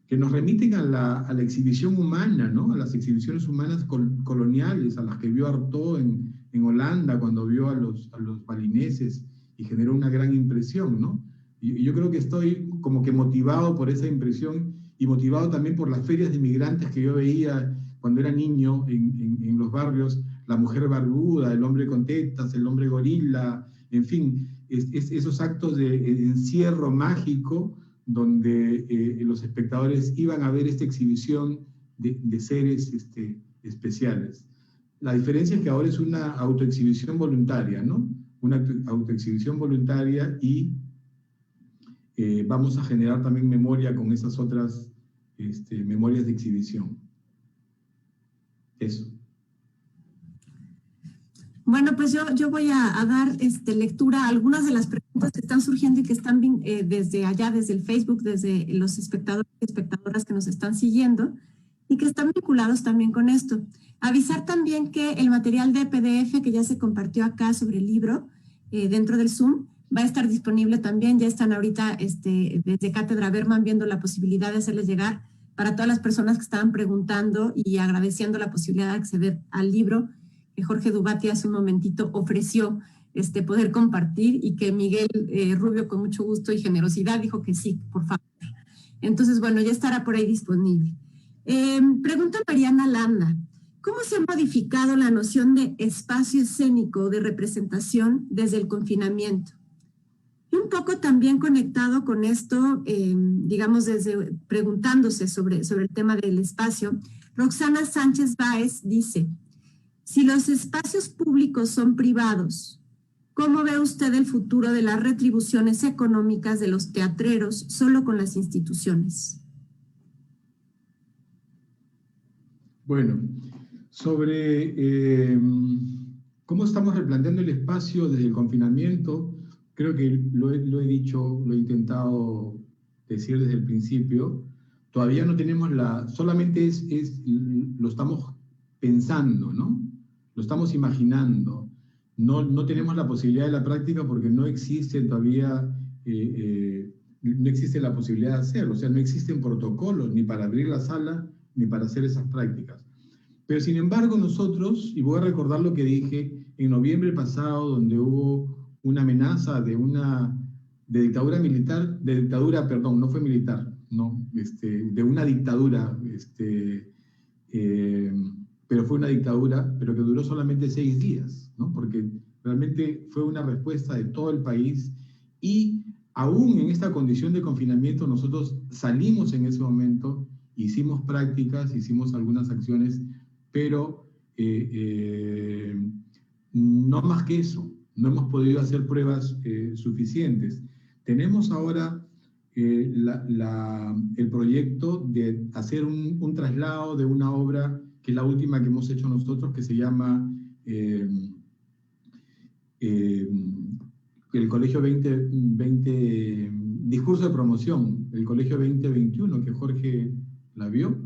que nos remiten a la exhibición humana, ¿no? A las exhibiciones humanas coloniales, a las que vio Artaud en Holanda cuando vio a los balineses y generó una gran impresión, ¿no? Y yo creo que estoy como que motivado por esa impresión y motivado también por las ferias de inmigrantes que yo veía cuando era niño en los barrios, la mujer barbuda, el hombre con tetas, el hombre gorila, en fin, esos actos de encierro mágico donde los espectadores iban a ver esta exhibición de seres especiales. La diferencia es que ahora es una autoexhibición voluntaria, ¿no? Una autoexhibición voluntaria y vamos a generar también memoria con esas otras memorias de exhibición. Eso. Bueno, pues yo voy a dar lectura a algunas de las preguntas que están surgiendo y que están desde allá, desde el Facebook, desde los espectadores y espectadoras que nos están siguiendo y que están vinculados también con esto. Avisar también que el material de PDF que ya se compartió acá sobre el libro dentro del Zoom va a estar disponible también. Ya están ahorita desde Cátedra Berman viendo la posibilidad de hacerles llegar para todas las personas que estaban preguntando y agradeciendo la posibilidad de acceder al libro que Jorge Dubati hace un momentito ofreció poder compartir y que Miguel Rubio con mucho gusto y generosidad dijo que sí, por favor. Entonces, bueno, ya estará por ahí disponible. Pregunta Mariana Landa, ¿cómo se ha modificado la noción de espacio escénico de representación desde el confinamiento? Y un poco también conectado con esto, digamos, desde preguntándose sobre el tema del espacio, Roxana Sánchez Báez dice, si los espacios públicos son privados, ¿cómo ve usted el futuro de las retribuciones económicas de los teatreros solo con las instituciones? Bueno, sobre cómo estamos replanteando el espacio desde el confinamiento, creo que lo he dicho, lo he intentado decir desde el principio, todavía no tenemos solamente lo estamos pensando, ¿no? Lo estamos imaginando. No tenemos la posibilidad de la práctica porque no existe todavía, no existe la posibilidad de hacerlo. O sea, no existen protocolos ni para abrir la sala ni para hacer esas prácticas. Pero sin embargo nosotros, y voy a recordar lo que dije en noviembre pasado, donde hubo una amenaza de dictadura militar, perdón, no fue militar, no, de una dictadura, pero fue una dictadura, pero que duró solamente 6 días, ¿no? Porque realmente fue una respuesta de todo el país y aún en esta condición de confinamiento nosotros salimos en ese momento, hicimos prácticas, hicimos algunas acciones, pero no más que eso, no hemos podido hacer pruebas suficientes. Tenemos ahora el proyecto de hacer un traslado de una obra que es la última que hemos hecho nosotros, que se llama el Colegio 2020, Discurso de Promoción, el Colegio 2021, que Jorge la vio,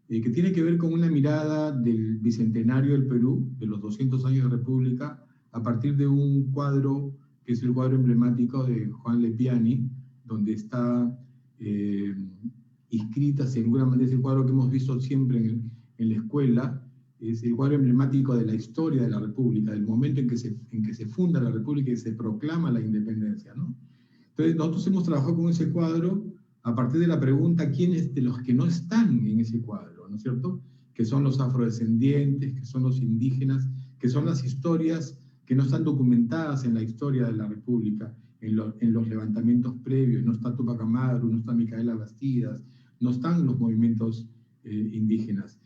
que tiene que ver con una mirada del Bicentenario del Perú, de los 200 años de República, a partir de un cuadro, que es el cuadro emblemático de Juan Lepiani, donde está inscrita, seguramente es el cuadro que hemos visto siempre en la escuela, es el cuadro emblemático de la historia de la República, del momento en que se funda la República y se proclama la independencia, ¿no? Entonces, nosotros hemos trabajado con ese cuadro a partir de la pregunta, ¿quiénes de los que no están en ese cuadro, ¿no es cierto? Que son los afrodescendientes, que son los indígenas, que son las historias que no están documentadas en la historia de la República, en los levantamientos previos. No está Tupac Amaru, no está Micaela Bastidas, no están los movimientos indígenas.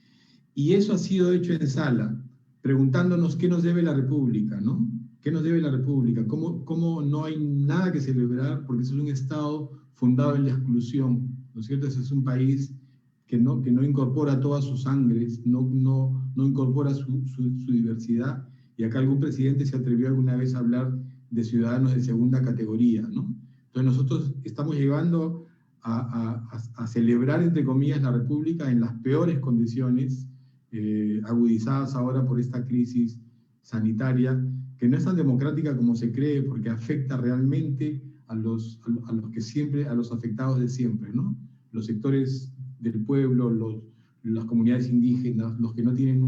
Y eso ha sido hecho en sala, preguntándonos qué nos debe la República, ¿no? ¿Qué nos debe la República? ¿Cómo no hay nada que celebrar? Porque eso es un Estado fundado en la exclusión, ¿no es cierto? Ese es un país que no incorpora todas sus sangres, no incorpora su diversidad. Y acá algún presidente se atrevió alguna vez a hablar de ciudadanos de segunda categoría, ¿no? Entonces nosotros estamos llegando a celebrar, entre comillas, la República en las peores condiciones, agudizadas ahora por esta crisis sanitaria, que no es tan democrática como se cree, porque afecta realmente a los afectados de siempre, ¿no? Los sectores del pueblo, las comunidades indígenas, los que no tienen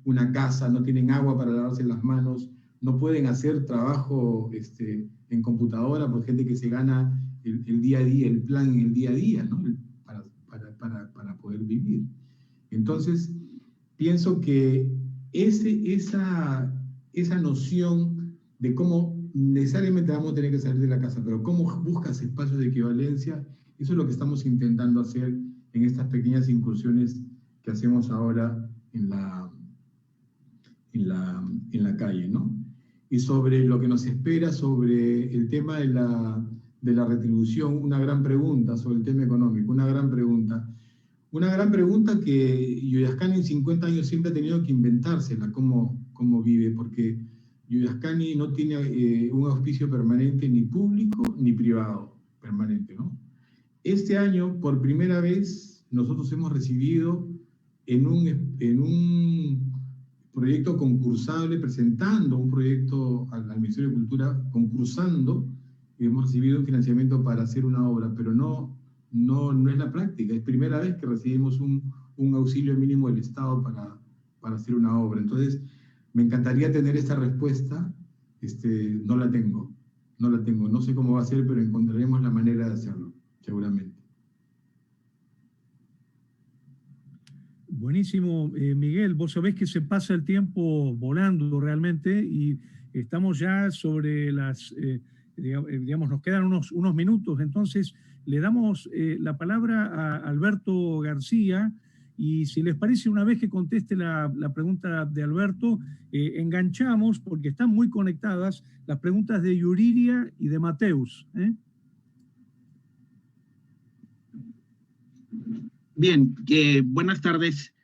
una casa, no tienen agua para lavarse las manos, no pueden hacer trabajo en computadora, por gente que se gana el día a día, el plan en el día a día, ¿no? Para poder vivir. Entonces, pienso que esa noción de cómo necesariamente vamos a tener que salir de la casa, pero cómo buscas espacios de equivalencia, eso es lo que estamos intentando hacer en estas pequeñas incursiones que hacemos ahora en en la calle, ¿no? Y sobre lo que nos espera sobre el tema de la retribución, una gran pregunta sobre el tema económico, una gran pregunta. Una gran pregunta que Yuyascani en 50 años siempre ha tenido que inventársela, cómo vive, porque Yuyascani no tiene un auspicio permanente ni público ni privado permanente, ¿no? Este año, por primera vez, nosotros hemos recibido en un proyecto concursable, presentando un proyecto al Ministerio de Cultura, concursando, y hemos recibido un financiamiento para hacer una obra, pero no es la práctica. Es primera vez que recibimos un auxilio mínimo del Estado para hacer una obra. Entonces, me encantaría tener esta respuesta. No la tengo. No sé cómo va a ser, pero encontraremos la manera de hacerlo, seguramente. Buenísimo, Miguel. Vos sabés que se pasa el tiempo volando realmente y estamos ya sobre las, digamos, nos quedan unos minutos. Entonces, le damos la palabra a Alberto García y si les parece, una vez que conteste la pregunta de Alberto, enganchamos, porque están muy conectadas, las preguntas de Yuriria y de Mateus. Bien, buenas tardes.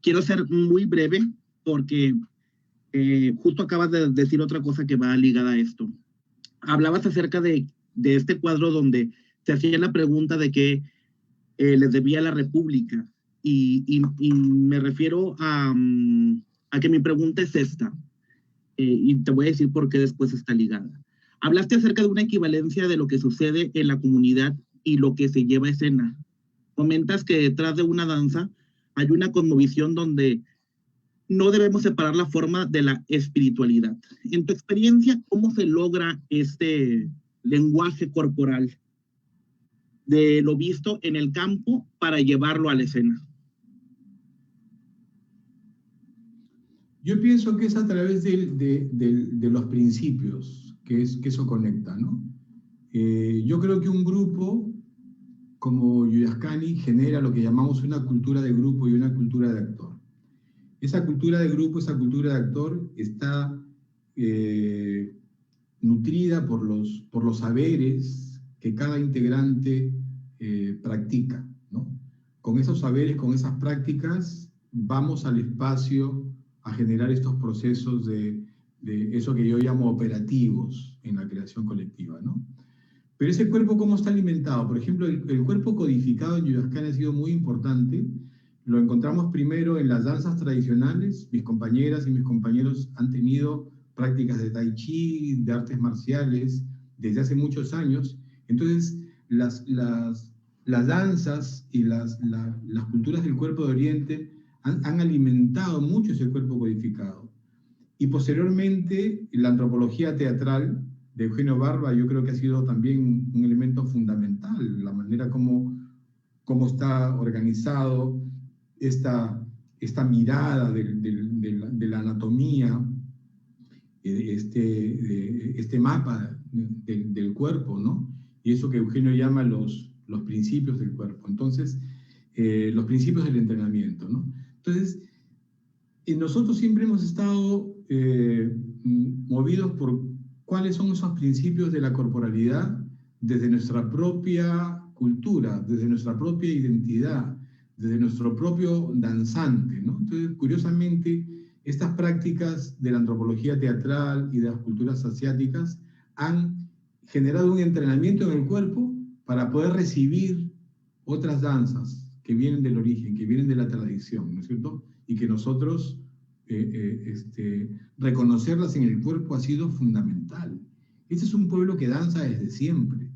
Quiero ser muy breve porque justo acabas de decir otra cosa que va ligada a esto. Hablabas acerca de este cuadro donde se hacía la pregunta de qué les debía la República y me refiero a que mi pregunta es esta y te voy a decir por qué después está ligada. Hablaste acerca de una equivalencia de lo que sucede en la comunidad y lo que se lleva a escena. Comentas que detrás de una danza hay una cosmovisión donde no debemos separar la forma de la espiritualidad. En tu experiencia, ¿cómo se logra este lenguaje corporal de lo visto en el campo para llevarlo a la escena? Yo pienso que es a través de los principios que eso conecta, ¿no? Yo creo que un grupo como Yuyascani genera lo que llamamos una cultura de grupo y una cultura de actor. Esa cultura de grupo, esa cultura de actor está nutrida por los saberes que cada integrante practica, ¿no? Con esos saberes, con esas prácticas, vamos al espacio a generar estos procesos de eso que yo llamo operativos en la creación colectiva, ¿no? Pero ese cuerpo, ¿cómo está alimentado? Por ejemplo, el cuerpo codificado en Yuyascani ha sido muy importante. Lo encontramos primero en las danzas tradicionales. Mis compañeras y mis compañeros han tenido prácticas de tai chi, de artes marciales, desde hace muchos años. Entonces, las danzas y las culturas del cuerpo de Oriente han alimentado mucho ese cuerpo codificado. Y posteriormente, la antropología teatral de Eugenio Barba, yo creo que ha sido también un elemento fundamental, la manera como está organizado esta mirada de la anatomía, este mapa del cuerpo, ¿no? Y eso que Eugenio llama los principios del cuerpo. Entonces, los principios del entrenamiento, ¿no? Entonces, nosotros siempre hemos estado movidos por cuáles son esos principios de la corporalidad desde nuestra propia cultura, desde nuestra propia identidad, desde nuestro propio danzante, ¿no? Entonces, curiosamente, estas prácticas de la antropología teatral y de las culturas asiáticas han generado un entrenamiento en el cuerpo para poder recibir otras danzas que vienen del origen, que vienen de la tradición, ¿no es cierto? Y que nosotros reconocerlas en el cuerpo ha sido fundamental. Este es un pueblo que danza desde siempre,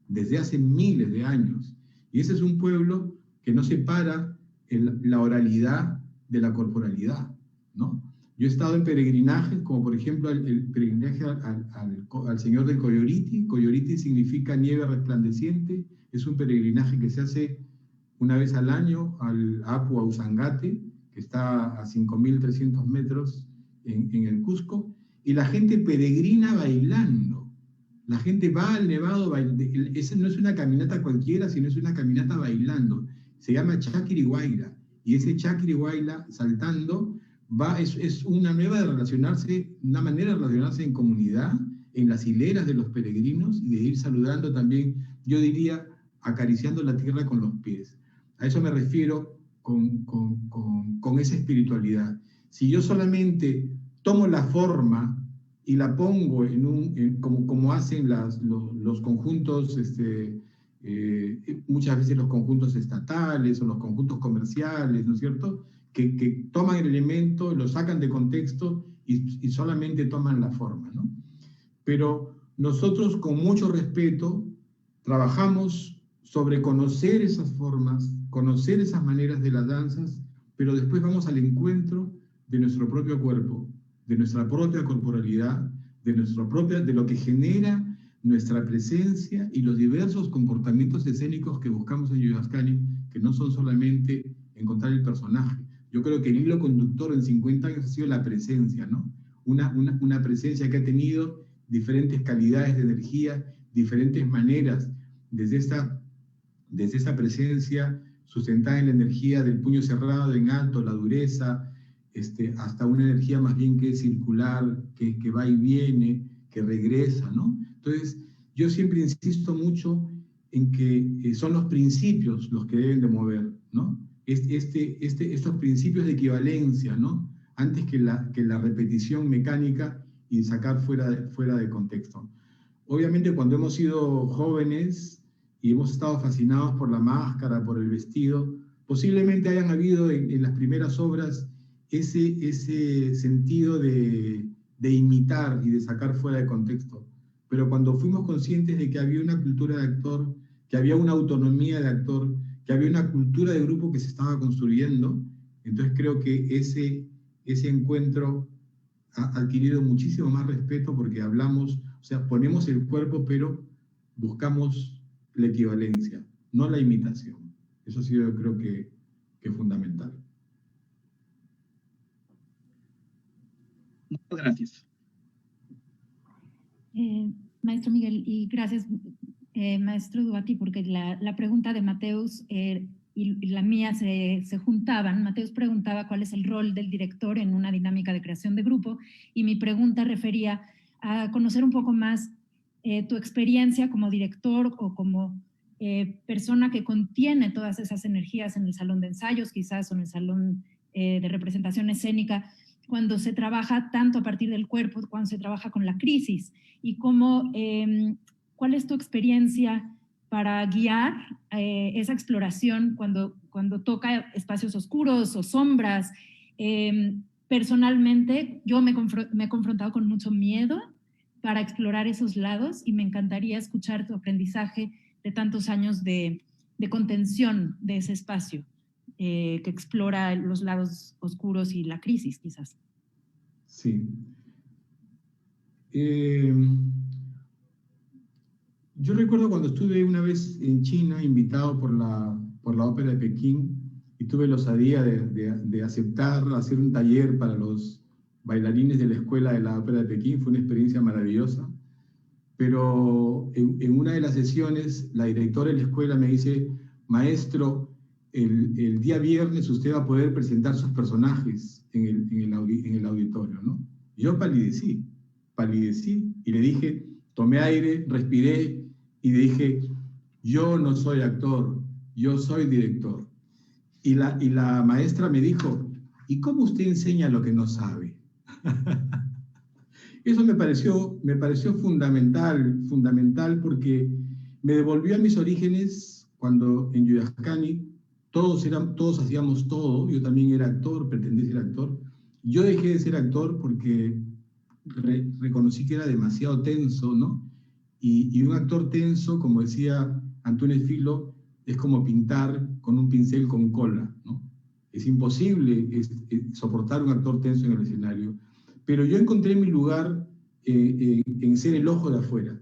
desde hace miles de años. Y ese es un pueblo que no separa la oralidad de la corporalidad, ¿no? Yo he estado en peregrinajes, como por ejemplo el peregrinaje al Señor del Coyoriti. Coyoriti significa nieve resplandeciente. Es un peregrinaje que se hace una vez al año al Apu Ausangate, que está a 5.300 metros en el Cusco, y la gente peregrina bailando. La gente va al nevado, esa no es una caminata cualquiera, sino es una caminata bailando. Se llama Chaquirihuayla, y ese Chaquirihuayla saltando es una nueva de relacionarse, una manera de relacionarse en comunidad, en las hileras de los peregrinos, y de ir saludando también, yo diría, acariciando la tierra con los pies. A eso me refiero con esa espiritualidad. Si yo solamente tomo la forma y la pongo como hacen los conjuntos, muchas veces los conjuntos estatales o los conjuntos comerciales, ¿no es cierto?, que toman el elemento, lo sacan de contexto y solamente toman la forma, ¿no? Pero nosotros, con mucho respeto, trabajamos sobre conocer esas formas, conocer esas maneras de las danzas, pero después vamos al encuentro de nuestro propio cuerpo, de nuestra propia corporalidad, de lo que genera nuestra presencia y los diversos comportamientos escénicos que buscamos en Yuyascani, que no son solamente encontrar el personaje. Yo creo que el hilo conductor en 50 años ha sido la presencia, ¿no? Una presencia que ha tenido diferentes calidades de energía, diferentes maneras, desde esa presencia sustentada en la energía del puño cerrado en alto, la dureza, hasta una energía más bien que es circular, que va y viene, que regresa, ¿no? Entonces, yo siempre insisto mucho en que son los principios los que deben de mover, ¿no? Estos principios de equivalencia, ¿no? Antes que la repetición mecánica y sacar fuera de contexto. Obviamente, cuando hemos sido jóvenes y hemos estado fascinados por la máscara, por el vestido, posiblemente hayan habido en las primeras obras ese sentido de imitar y de sacar fuera de contexto. Pero cuando fuimos conscientes de que había una cultura de actor, que había una autonomía de actor, que había una cultura de grupo que se estaba construyendo, entonces creo que ese encuentro ha adquirido muchísimo más respeto, porque hablamos, o sea, ponemos el cuerpo, pero buscamos la equivalencia, no la imitación. Eso ha sido, yo creo que es fundamental. Muchas gracias. Maestro Miguel, y gracias, maestro Duati, porque la pregunta de Mateus y la mía se juntaban. Mateus preguntaba cuál es el rol del director en una dinámica de creación de grupo, y mi pregunta refería a conocer un poco más tu experiencia como director o como persona que contiene todas esas energías en el salón de ensayos, quizás, o en el salón de representación escénica, cuando se trabaja tanto a partir del cuerpo, cuando se trabaja con la crisis, y cómo, ¿cuál es tu experiencia para guiar esa exploración cuando toca espacios oscuros o sombras? Personalmente, yo me he confrontado con mucho miedo para explorar esos lados, y me encantaría escuchar tu aprendizaje de tantos años de contención de ese espacio que explora los lados oscuros y la crisis, quizás. Sí. Yo recuerdo cuando estuve una vez en China, invitado por la Ópera de Pekín, y tuve la osadía de aceptar hacer un taller para los bailarines de la escuela de la Ópera de Pekín. Fue una experiencia maravillosa. Pero en una de las sesiones, la directora de la escuela me dice: maestro, el día viernes usted va a poder presentar sus personajes en el auditorio, ¿no? Yo palidecí, y le dije, tomé aire, respiré, y le dije: yo no soy actor, yo soy director. Y la maestra me dijo: ¿y cómo usted enseña lo que no sabe? Eso me pareció fundamental, porque me devolvió a mis orígenes, cuando en Yuyascani todos hacíamos todo. Yo también era actor, pretendí ser actor. Yo dejé de ser actor porque reconocí que era demasiado tenso, ¿no? Y un actor tenso, como decía Antunes Filo, es como pintar con un pincel con cola, ¿no? Es imposible soportar un actor tenso en el escenario. Pero yo encontré mi lugar en ser el ojo de afuera,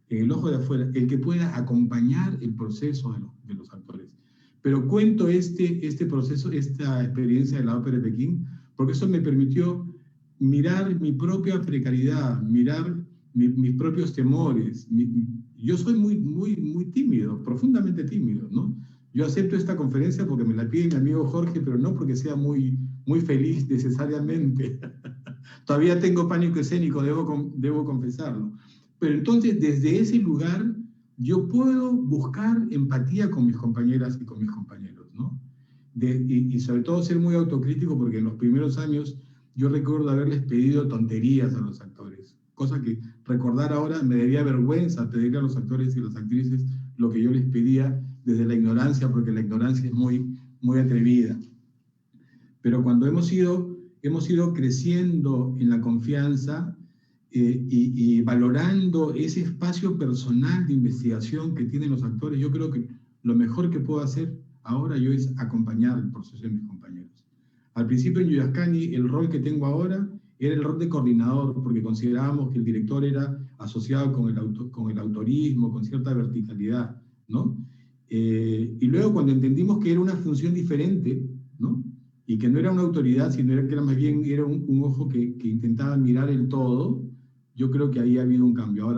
el que pueda acompañar el proceso de los actores. Pero cuento este proceso, esta experiencia de la Ópera de Pekín, porque eso me permitió mirar mi propia precariedad, mirar mis propios temores. Yo soy muy tímido, profundamente tímido, ¿no? Yo acepto esta conferencia porque me la pide mi amigo Jorge, pero no porque sea muy muy feliz necesariamente. Todavía tengo pánico escénico, debo confesarlo. Pero entonces, desde ese lugar, yo puedo buscar empatía con mis compañeras y con mis compañeros, ¿no? Y sobre todo ser muy autocrítico, porque en los primeros años yo recuerdo haberles pedido tonterías a los actores, cosa que recordar ahora me daría vergüenza pedirle a los actores y las actrices lo que yo les pedía desde la ignorancia, porque la ignorancia es muy, muy atrevida. Pero cuando hemos ido creciendo en la confianza y valorando ese espacio personal de investigación que tienen los actores, yo creo que lo mejor que puedo hacer ahora yo es acompañar el proceso de mis compañeros. Al principio en Yuyascani el rol que tengo ahora era el rol de coordinador, porque considerábamos que el director era asociado con el autorismo, con cierta verticalidad, ¿no? Y luego cuando entendimos que era una función diferente, ¿no? Y que no era una autoridad, sino que era más bien era un ojo que intentaba mirar el todo, yo creo que ahí ha habido un cambio.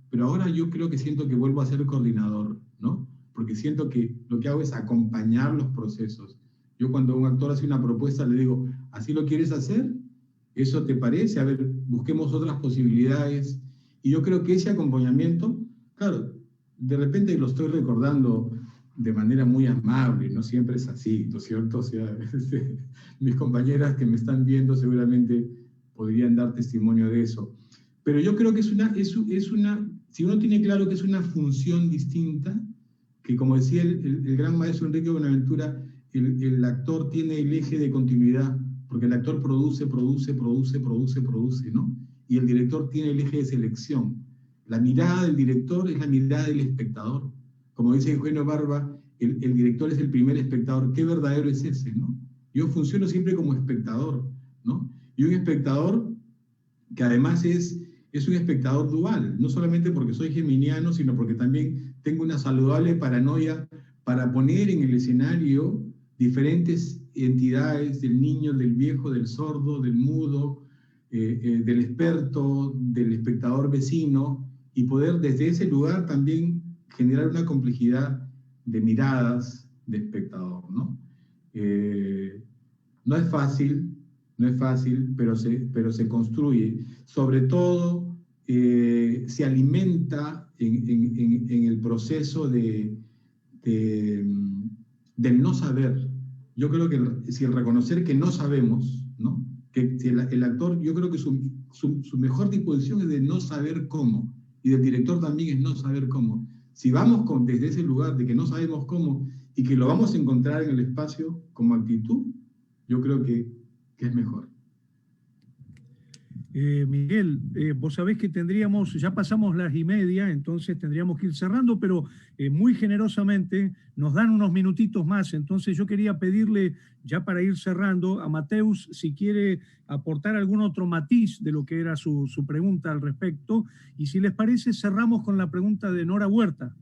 Pero ahora yo creo que siento que vuelvo a ser coordinador, ¿no? Porque siento que lo que hago es acompañar los procesos. Yo cuando un actor hace una propuesta le digo, ¿así lo quieres hacer? ¿Eso te parece? A ver, busquemos otras posibilidades. Y yo creo que ese acompañamiento, claro, de repente lo estoy recordando de manera muy amable, no siempre es así, ¿no es cierto? O sea, mis compañeras que me están viendo seguramente podrían dar testimonio de eso. Pero yo creo que si uno tiene claro que es una función distinta, que como decía el gran maestro Enrique Buenaventura, el actor tiene el eje de continuidad, porque el actor produce, ¿no? Y el director tiene el eje de selección. La mirada del director es la mirada del espectador. Como dice Eugenio Barba, el director es el primer espectador. ¿Qué verdadero es ese, no? Yo funciono siempre como espectador, ¿no? Y un espectador que además es un espectador dual, no solamente porque soy geminiano, sino porque también tengo una saludable paranoia para poner en el escenario diferentes entidades del niño, del viejo, del sordo, del mudo, del experto, del espectador vecino, y poder desde ese lugar también generar una complejidad de miradas de espectador, ¿no? No es fácil, pero se construye. Sobre todo, se alimenta en el proceso del no saber. Yo creo que si el reconocer que no sabemos, ¿no? Que si el actor, yo creo que su mejor disposición es de no saber cómo, y del director también es no saber cómo. Si vamos desde ese lugar de que no sabemos cómo y que lo vamos a encontrar en el espacio como actitud, yo creo que es mejor. Miguel, vos sabés que ya pasamos las 1:30, entonces tendríamos que ir cerrando, pero muy generosamente nos dan unos minutitos más, entonces yo quería pedirle, ya para ir cerrando, a Mateus si quiere aportar algún otro matiz de lo que era su pregunta al respecto, y si les parece cerramos con la pregunta de Nora Huerta.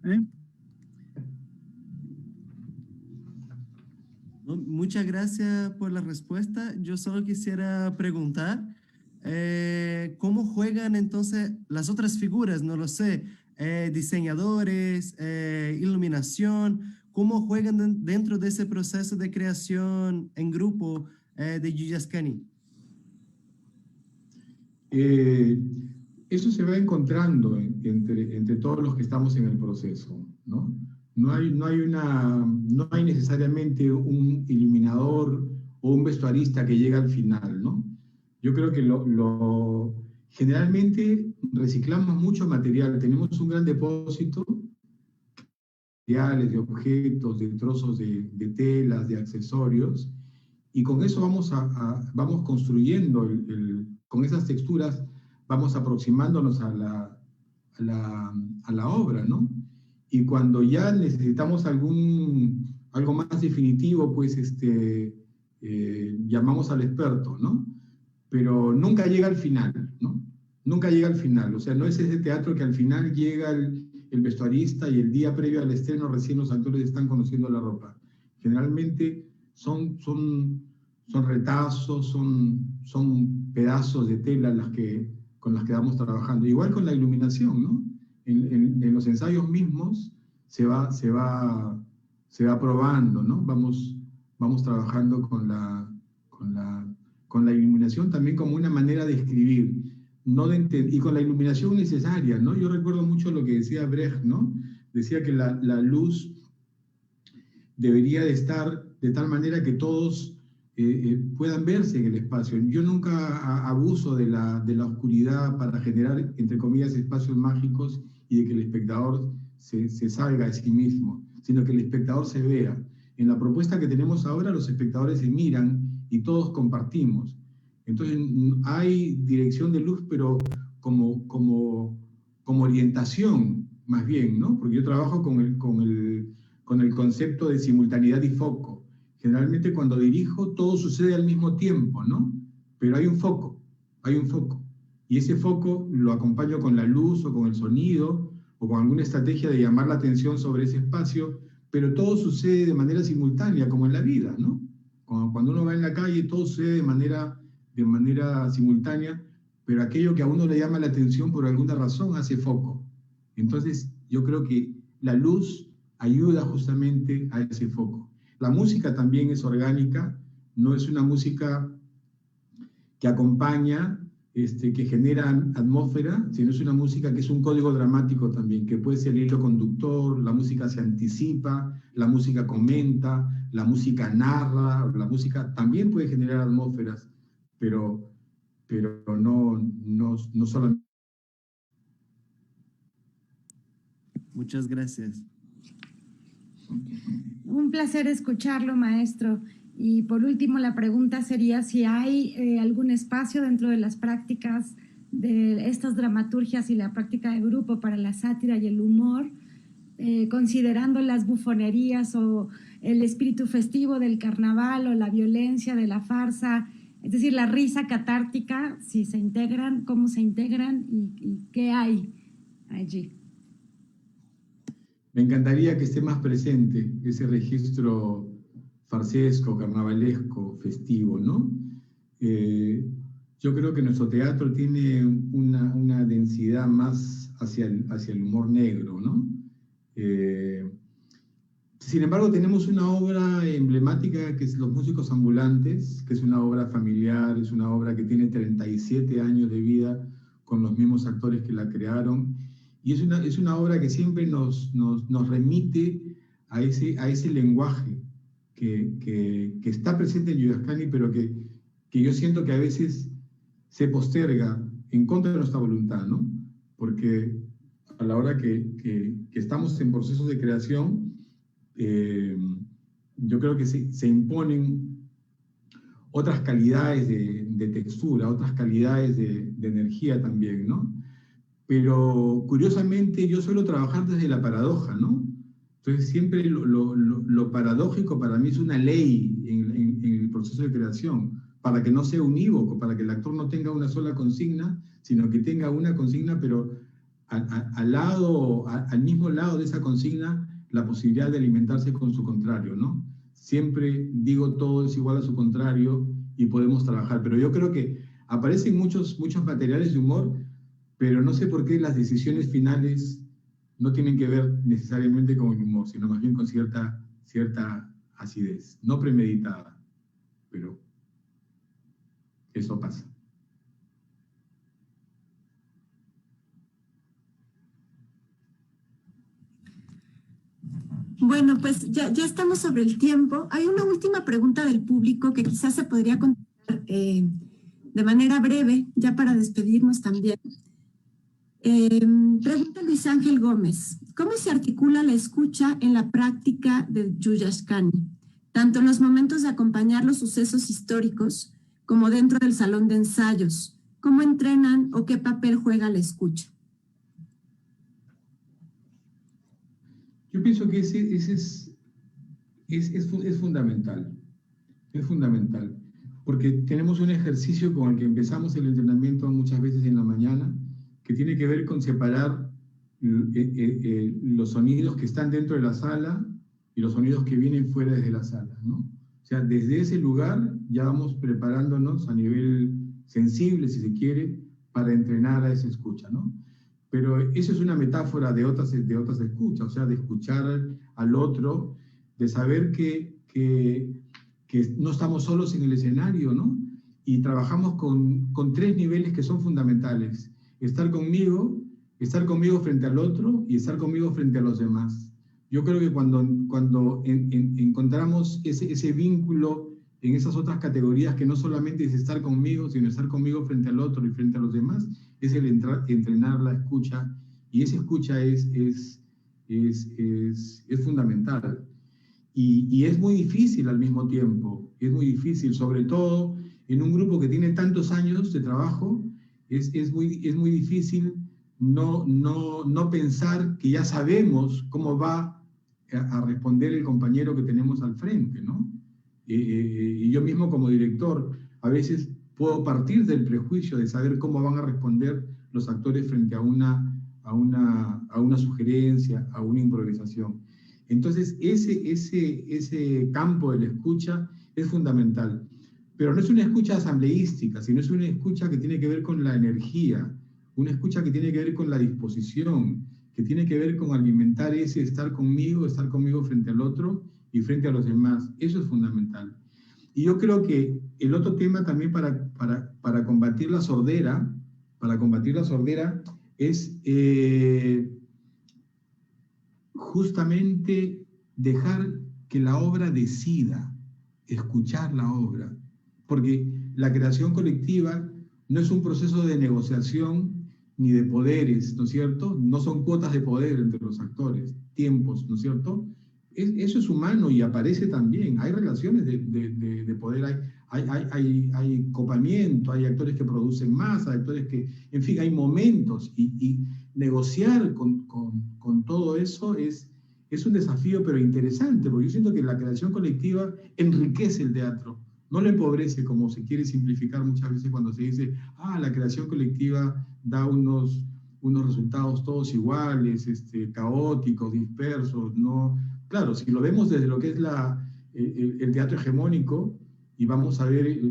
Muchas gracias por la respuesta. Yo solo quisiera preguntar ¿cómo juegan entonces las otras figuras? No lo sé, diseñadores, iluminación, ¿cómo juegan dentro de ese proceso de creación en grupo de Yuyascani? Eso se va encontrando entre todos los que estamos en el proceso, ¿no? No hay necesariamente un iluminador o un vestuarista que llega al final, ¿no? Yo creo que generalmente reciclamos mucho material, tenemos un gran depósito de objetos, de trozos de telas, de accesorios, y con eso vamos construyendo, con esas texturas vamos aproximándonos a la obra, ¿no? Y cuando ya necesitamos algo más definitivo, pues llamamos al experto, ¿no? Pero nunca llega al final, ¿no? Nunca llega al final, o sea, no es ese teatro que al final llega el vestuarista y el día previo al estreno recién los actores están conociendo la ropa. Generalmente son retazos, son pedazos de tela con las que vamos trabajando. Igual con la iluminación, ¿no? En los ensayos mismos se va probando, ¿no? Vamos trabajando con la con la iluminación también como una manera de escribir, y con la iluminación necesaria, ¿no? Yo recuerdo mucho lo que decía Brecht, ¿no? Decía que la luz debería de estar de tal manera que todos puedan verse en el espacio. Yo nunca abuso de la oscuridad para generar, entre comillas, espacios mágicos y de que el espectador se salga de sí mismo, sino que el espectador se vea. En la propuesta que tenemos ahora, los espectadores se miran y todos compartimos. Entonces, hay dirección de luz, pero como orientación, más bien, ¿no? Porque yo trabajo con el concepto de simultaneidad y foco. Generalmente cuando dirijo, todo sucede al mismo tiempo, ¿no? Pero hay un foco. Y ese foco lo acompaño con la luz o con el sonido o con alguna estrategia de llamar la atención sobre ese espacio, pero todo sucede de manera simultánea, como en la vida, ¿no? Cuando uno va en la calle, todo sucede de manera simultánea, pero aquello que a uno le llama la atención por alguna razón hace foco. Entonces, yo creo que la luz ayuda justamente a ese foco. La música también es orgánica, no es una música que acompaña, que genera atmósfera, sino es una música que es un código dramático también, que puede ser el hilo conductor, la música se anticipa, la música comenta, la música narra, la música también puede generar atmósferas, pero no solamente. Muchas gracias. Un placer escucharlo, maestro. Y por último, la pregunta sería si hay algún espacio dentro de las prácticas de estas dramaturgias y la práctica de grupo para la sátira y el humor, considerando las bufonerías o el espíritu festivo del carnaval o la violencia de la farsa, es decir, la risa catártica, si se integran, cómo se integran y qué hay allí. Me encantaría que esté más presente ese registro farsesco, carnavalesco, festivo, ¿no? Yo creo que nuestro teatro tiene una densidad más hacia el humor negro, ¿no? Sin embargo, tenemos una obra emblemática que es Los Músicos Ambulantes, que es una obra familiar, es una obra que tiene 37 años de vida con los mismos actores que la crearon, y es una obra que siempre nos remite a ese lenguaje que está presente en Yuyascani, pero que yo siento que a veces se posterga en contra de nuestra voluntad, ¿no? Porque a la hora que estamos en procesos de creación, yo creo que se imponen otras calidades de textura, otras calidades de energía también, ¿no? Pero curiosamente yo suelo trabajar desde la paradoja, ¿no? Entonces siempre lo paradójico para mí es una ley en el proceso de creación, para que no sea unívoco, para que el actor no tenga una sola consigna, sino que tenga una consigna, pero al mismo lado de esa consigna, la posibilidad de alimentarse con su contrario, ¿no? Siempre digo todo es igual a su contrario y podemos trabajar, pero yo creo que aparecen muchos materiales de humor, pero no sé por qué las decisiones finales no tienen que ver necesariamente con el humor, sino más bien con cierta acidez, no premeditada, pero eso pasa. Bueno, pues ya estamos sobre el tiempo. Hay una última pregunta del público que quizás se podría contestar de manera breve, ya para despedirnos también. Pregunta Luis Ángel Gómez: ¿cómo se articula la escucha en la práctica de Yuyascani, tanto en los momentos de acompañar los sucesos históricos como dentro del salón de ensayos? ¿Cómo entrenan o qué papel juega la escucha? Yo pienso que ese es fundamental. Es fundamental. Porque tenemos un ejercicio con el que empezamos el entrenamiento muchas veces en la mañana, que tiene que ver con separar los sonidos que están dentro de la sala y los sonidos que vienen fuera desde la sala, ¿no? O sea, desde ese lugar ya vamos preparándonos a nivel sensible, si se quiere, para entrenar a esa escucha, ¿no? Pero eso es una metáfora de otras escuchas, o sea, de escuchar al otro, de saber que no estamos solos en el escenario, ¿no? y trabajamos con 3 niveles que son fundamentales. Estar conmigo frente al otro y estar conmigo frente a los demás. Yo creo que cuando encontramos ese vínculo en esas otras categorías, que no solamente es estar conmigo, sino estar conmigo frente al otro y frente a los demás, es el entrenar la escucha, y esa escucha es fundamental. Y es muy difícil al mismo tiempo, es muy difícil, sobre todo en un grupo que tiene tantos años de trabajo, es muy difícil no pensar que ya sabemos cómo va a responder el compañero que tenemos al frente, ¿no? Y yo mismo como director, a veces puedo partir del prejuicio de saber cómo van a responder los actores frente a una sugerencia, a una improvisación. Entonces, ese campo de la escucha es fundamental. Pero no es una escucha asambleística, sino es una escucha que tiene que ver con la energía, una escucha que tiene que ver con la disposición, que tiene que ver con alimentar ese estar conmigo frente al otro y frente a los demás. Eso es fundamental. Y yo creo que el otro tema también para combatir la sordera, es justamente dejar que la obra decida, escuchar la obra. Porque la creación colectiva no es un proceso de negociación ni de poderes, ¿no es cierto? No son cuotas de poder entre los actores, tiempos, ¿no es cierto? Eso es humano y aparece también. Hay relaciones de poder, hay copamiento, hay actores que producen más, hay actores que, en fin, hay momentos. Y negociar con todo eso es un desafío, pero interesante, porque yo siento que la creación colectiva enriquece el teatro. No lo empobrece, como se quiere simplificar muchas veces cuando se dice, la creación colectiva da unos resultados todos iguales, caóticos, dispersos. No. Claro, si lo vemos desde lo que es el teatro hegemónico, y vamos a ver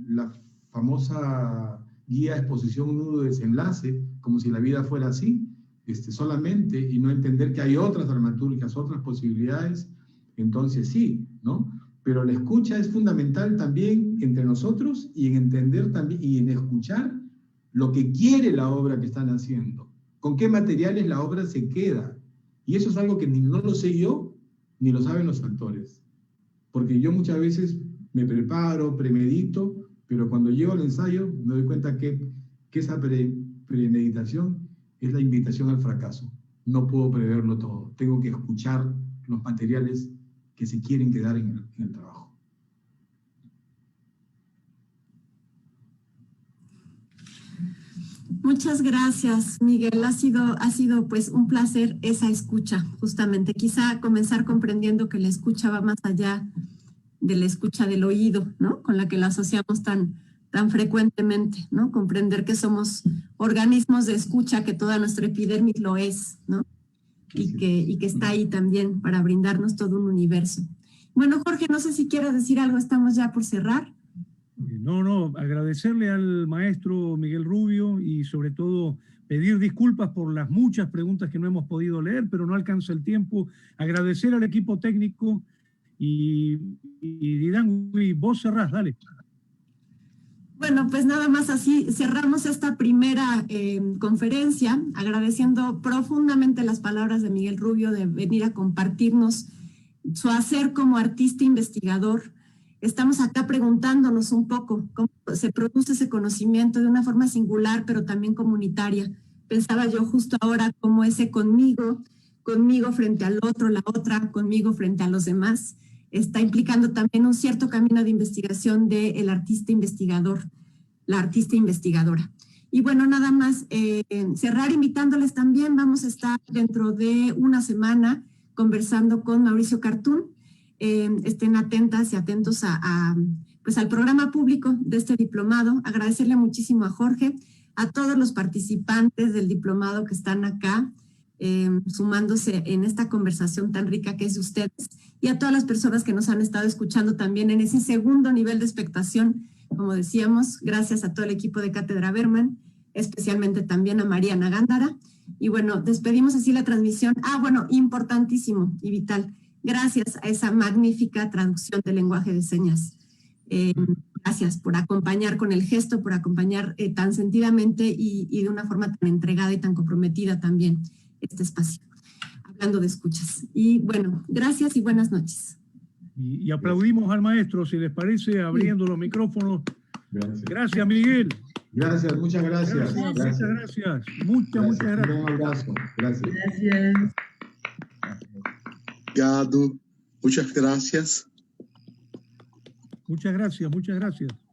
la famosa guía, exposición, nudo, desenlace, como si la vida fuera así, solamente, y no entender que hay otras dramaturgias, otras posibilidades, entonces sí, ¿no? Pero la escucha es fundamental también entre nosotros, y en entender también, y en escuchar lo que quiere la obra que están haciendo, con qué materiales la obra se queda. Y eso es algo que ni no lo sé yo, ni lo saben los actores. Porque yo muchas veces me preparo, premedito, pero cuando llego al ensayo me doy cuenta que esa premeditación es la invitación al fracaso. No puedo preverlo todo. Tengo que escuchar los materiales que se quieren quedar en el trabajo. Muchas gracias, Miguel. Ha sido pues un placer esa escucha, justamente. Quizá comenzar comprendiendo que la escucha va más allá de la escucha del oído, ¿no? Con la que la asociamos tan frecuentemente, ¿no? Comprender que somos organismos de escucha, que toda nuestra epidermis lo es, ¿no? Y que está ahí también para brindarnos todo un universo. Bueno, Jorge, no sé si quieres decir algo, estamos ya por cerrar. No, agradecerle al maestro Miguel Rubio y sobre todo pedir disculpas por las muchas preguntas que no hemos podido leer, pero no alcanza el tiempo. Agradecer al equipo técnico y Didangui, vos cerrás, dale. Bueno, pues nada más así cerramos esta primera conferencia, agradeciendo profundamente las palabras de Miguel Rubio de venir a compartirnos su hacer como artista investigador. Estamos acá preguntándonos un poco cómo se produce ese conocimiento de una forma singular, pero también comunitaria. Pensaba yo justo ahora cómo ese conmigo frente al otro, la otra, conmigo frente a los demás, está implicando también un cierto camino de investigación del artista investigador, la artista investigadora. Y bueno, nada más cerrar invitándoles también, vamos a estar dentro de una semana conversando con Mauricio Cartún. Estén atentas y atentos pues al programa público de este diplomado. Agradecerle muchísimo a Jorge, a todos los participantes del diplomado que están acá, sumándose en esta conversación tan rica que es de ustedes, y a todas las personas que nos han estado escuchando también en ese segundo nivel de expectación. Como decíamos, gracias a todo el equipo de Cátedra Berman, especialmente también a Mariana Gándara. Y bueno, despedimos así la transmisión. Bueno, importantísimo y vital, gracias a esa magnífica traducción del lenguaje de señas. Gracias por acompañar con el gesto, por acompañar tan sentidamente y de una forma tan entregada y tan comprometida también este espacio, hablando de escuchas. Y bueno, gracias y buenas noches. Y aplaudimos al maestro, si les parece, abriendo los micrófonos. Gracias. Gracias, Miguel. Gracias, muchas gracias. Muchas gracias. Muchas gracias. Un abrazo. Gracias. Obrigado. Muchas gracias. Muchas gracias.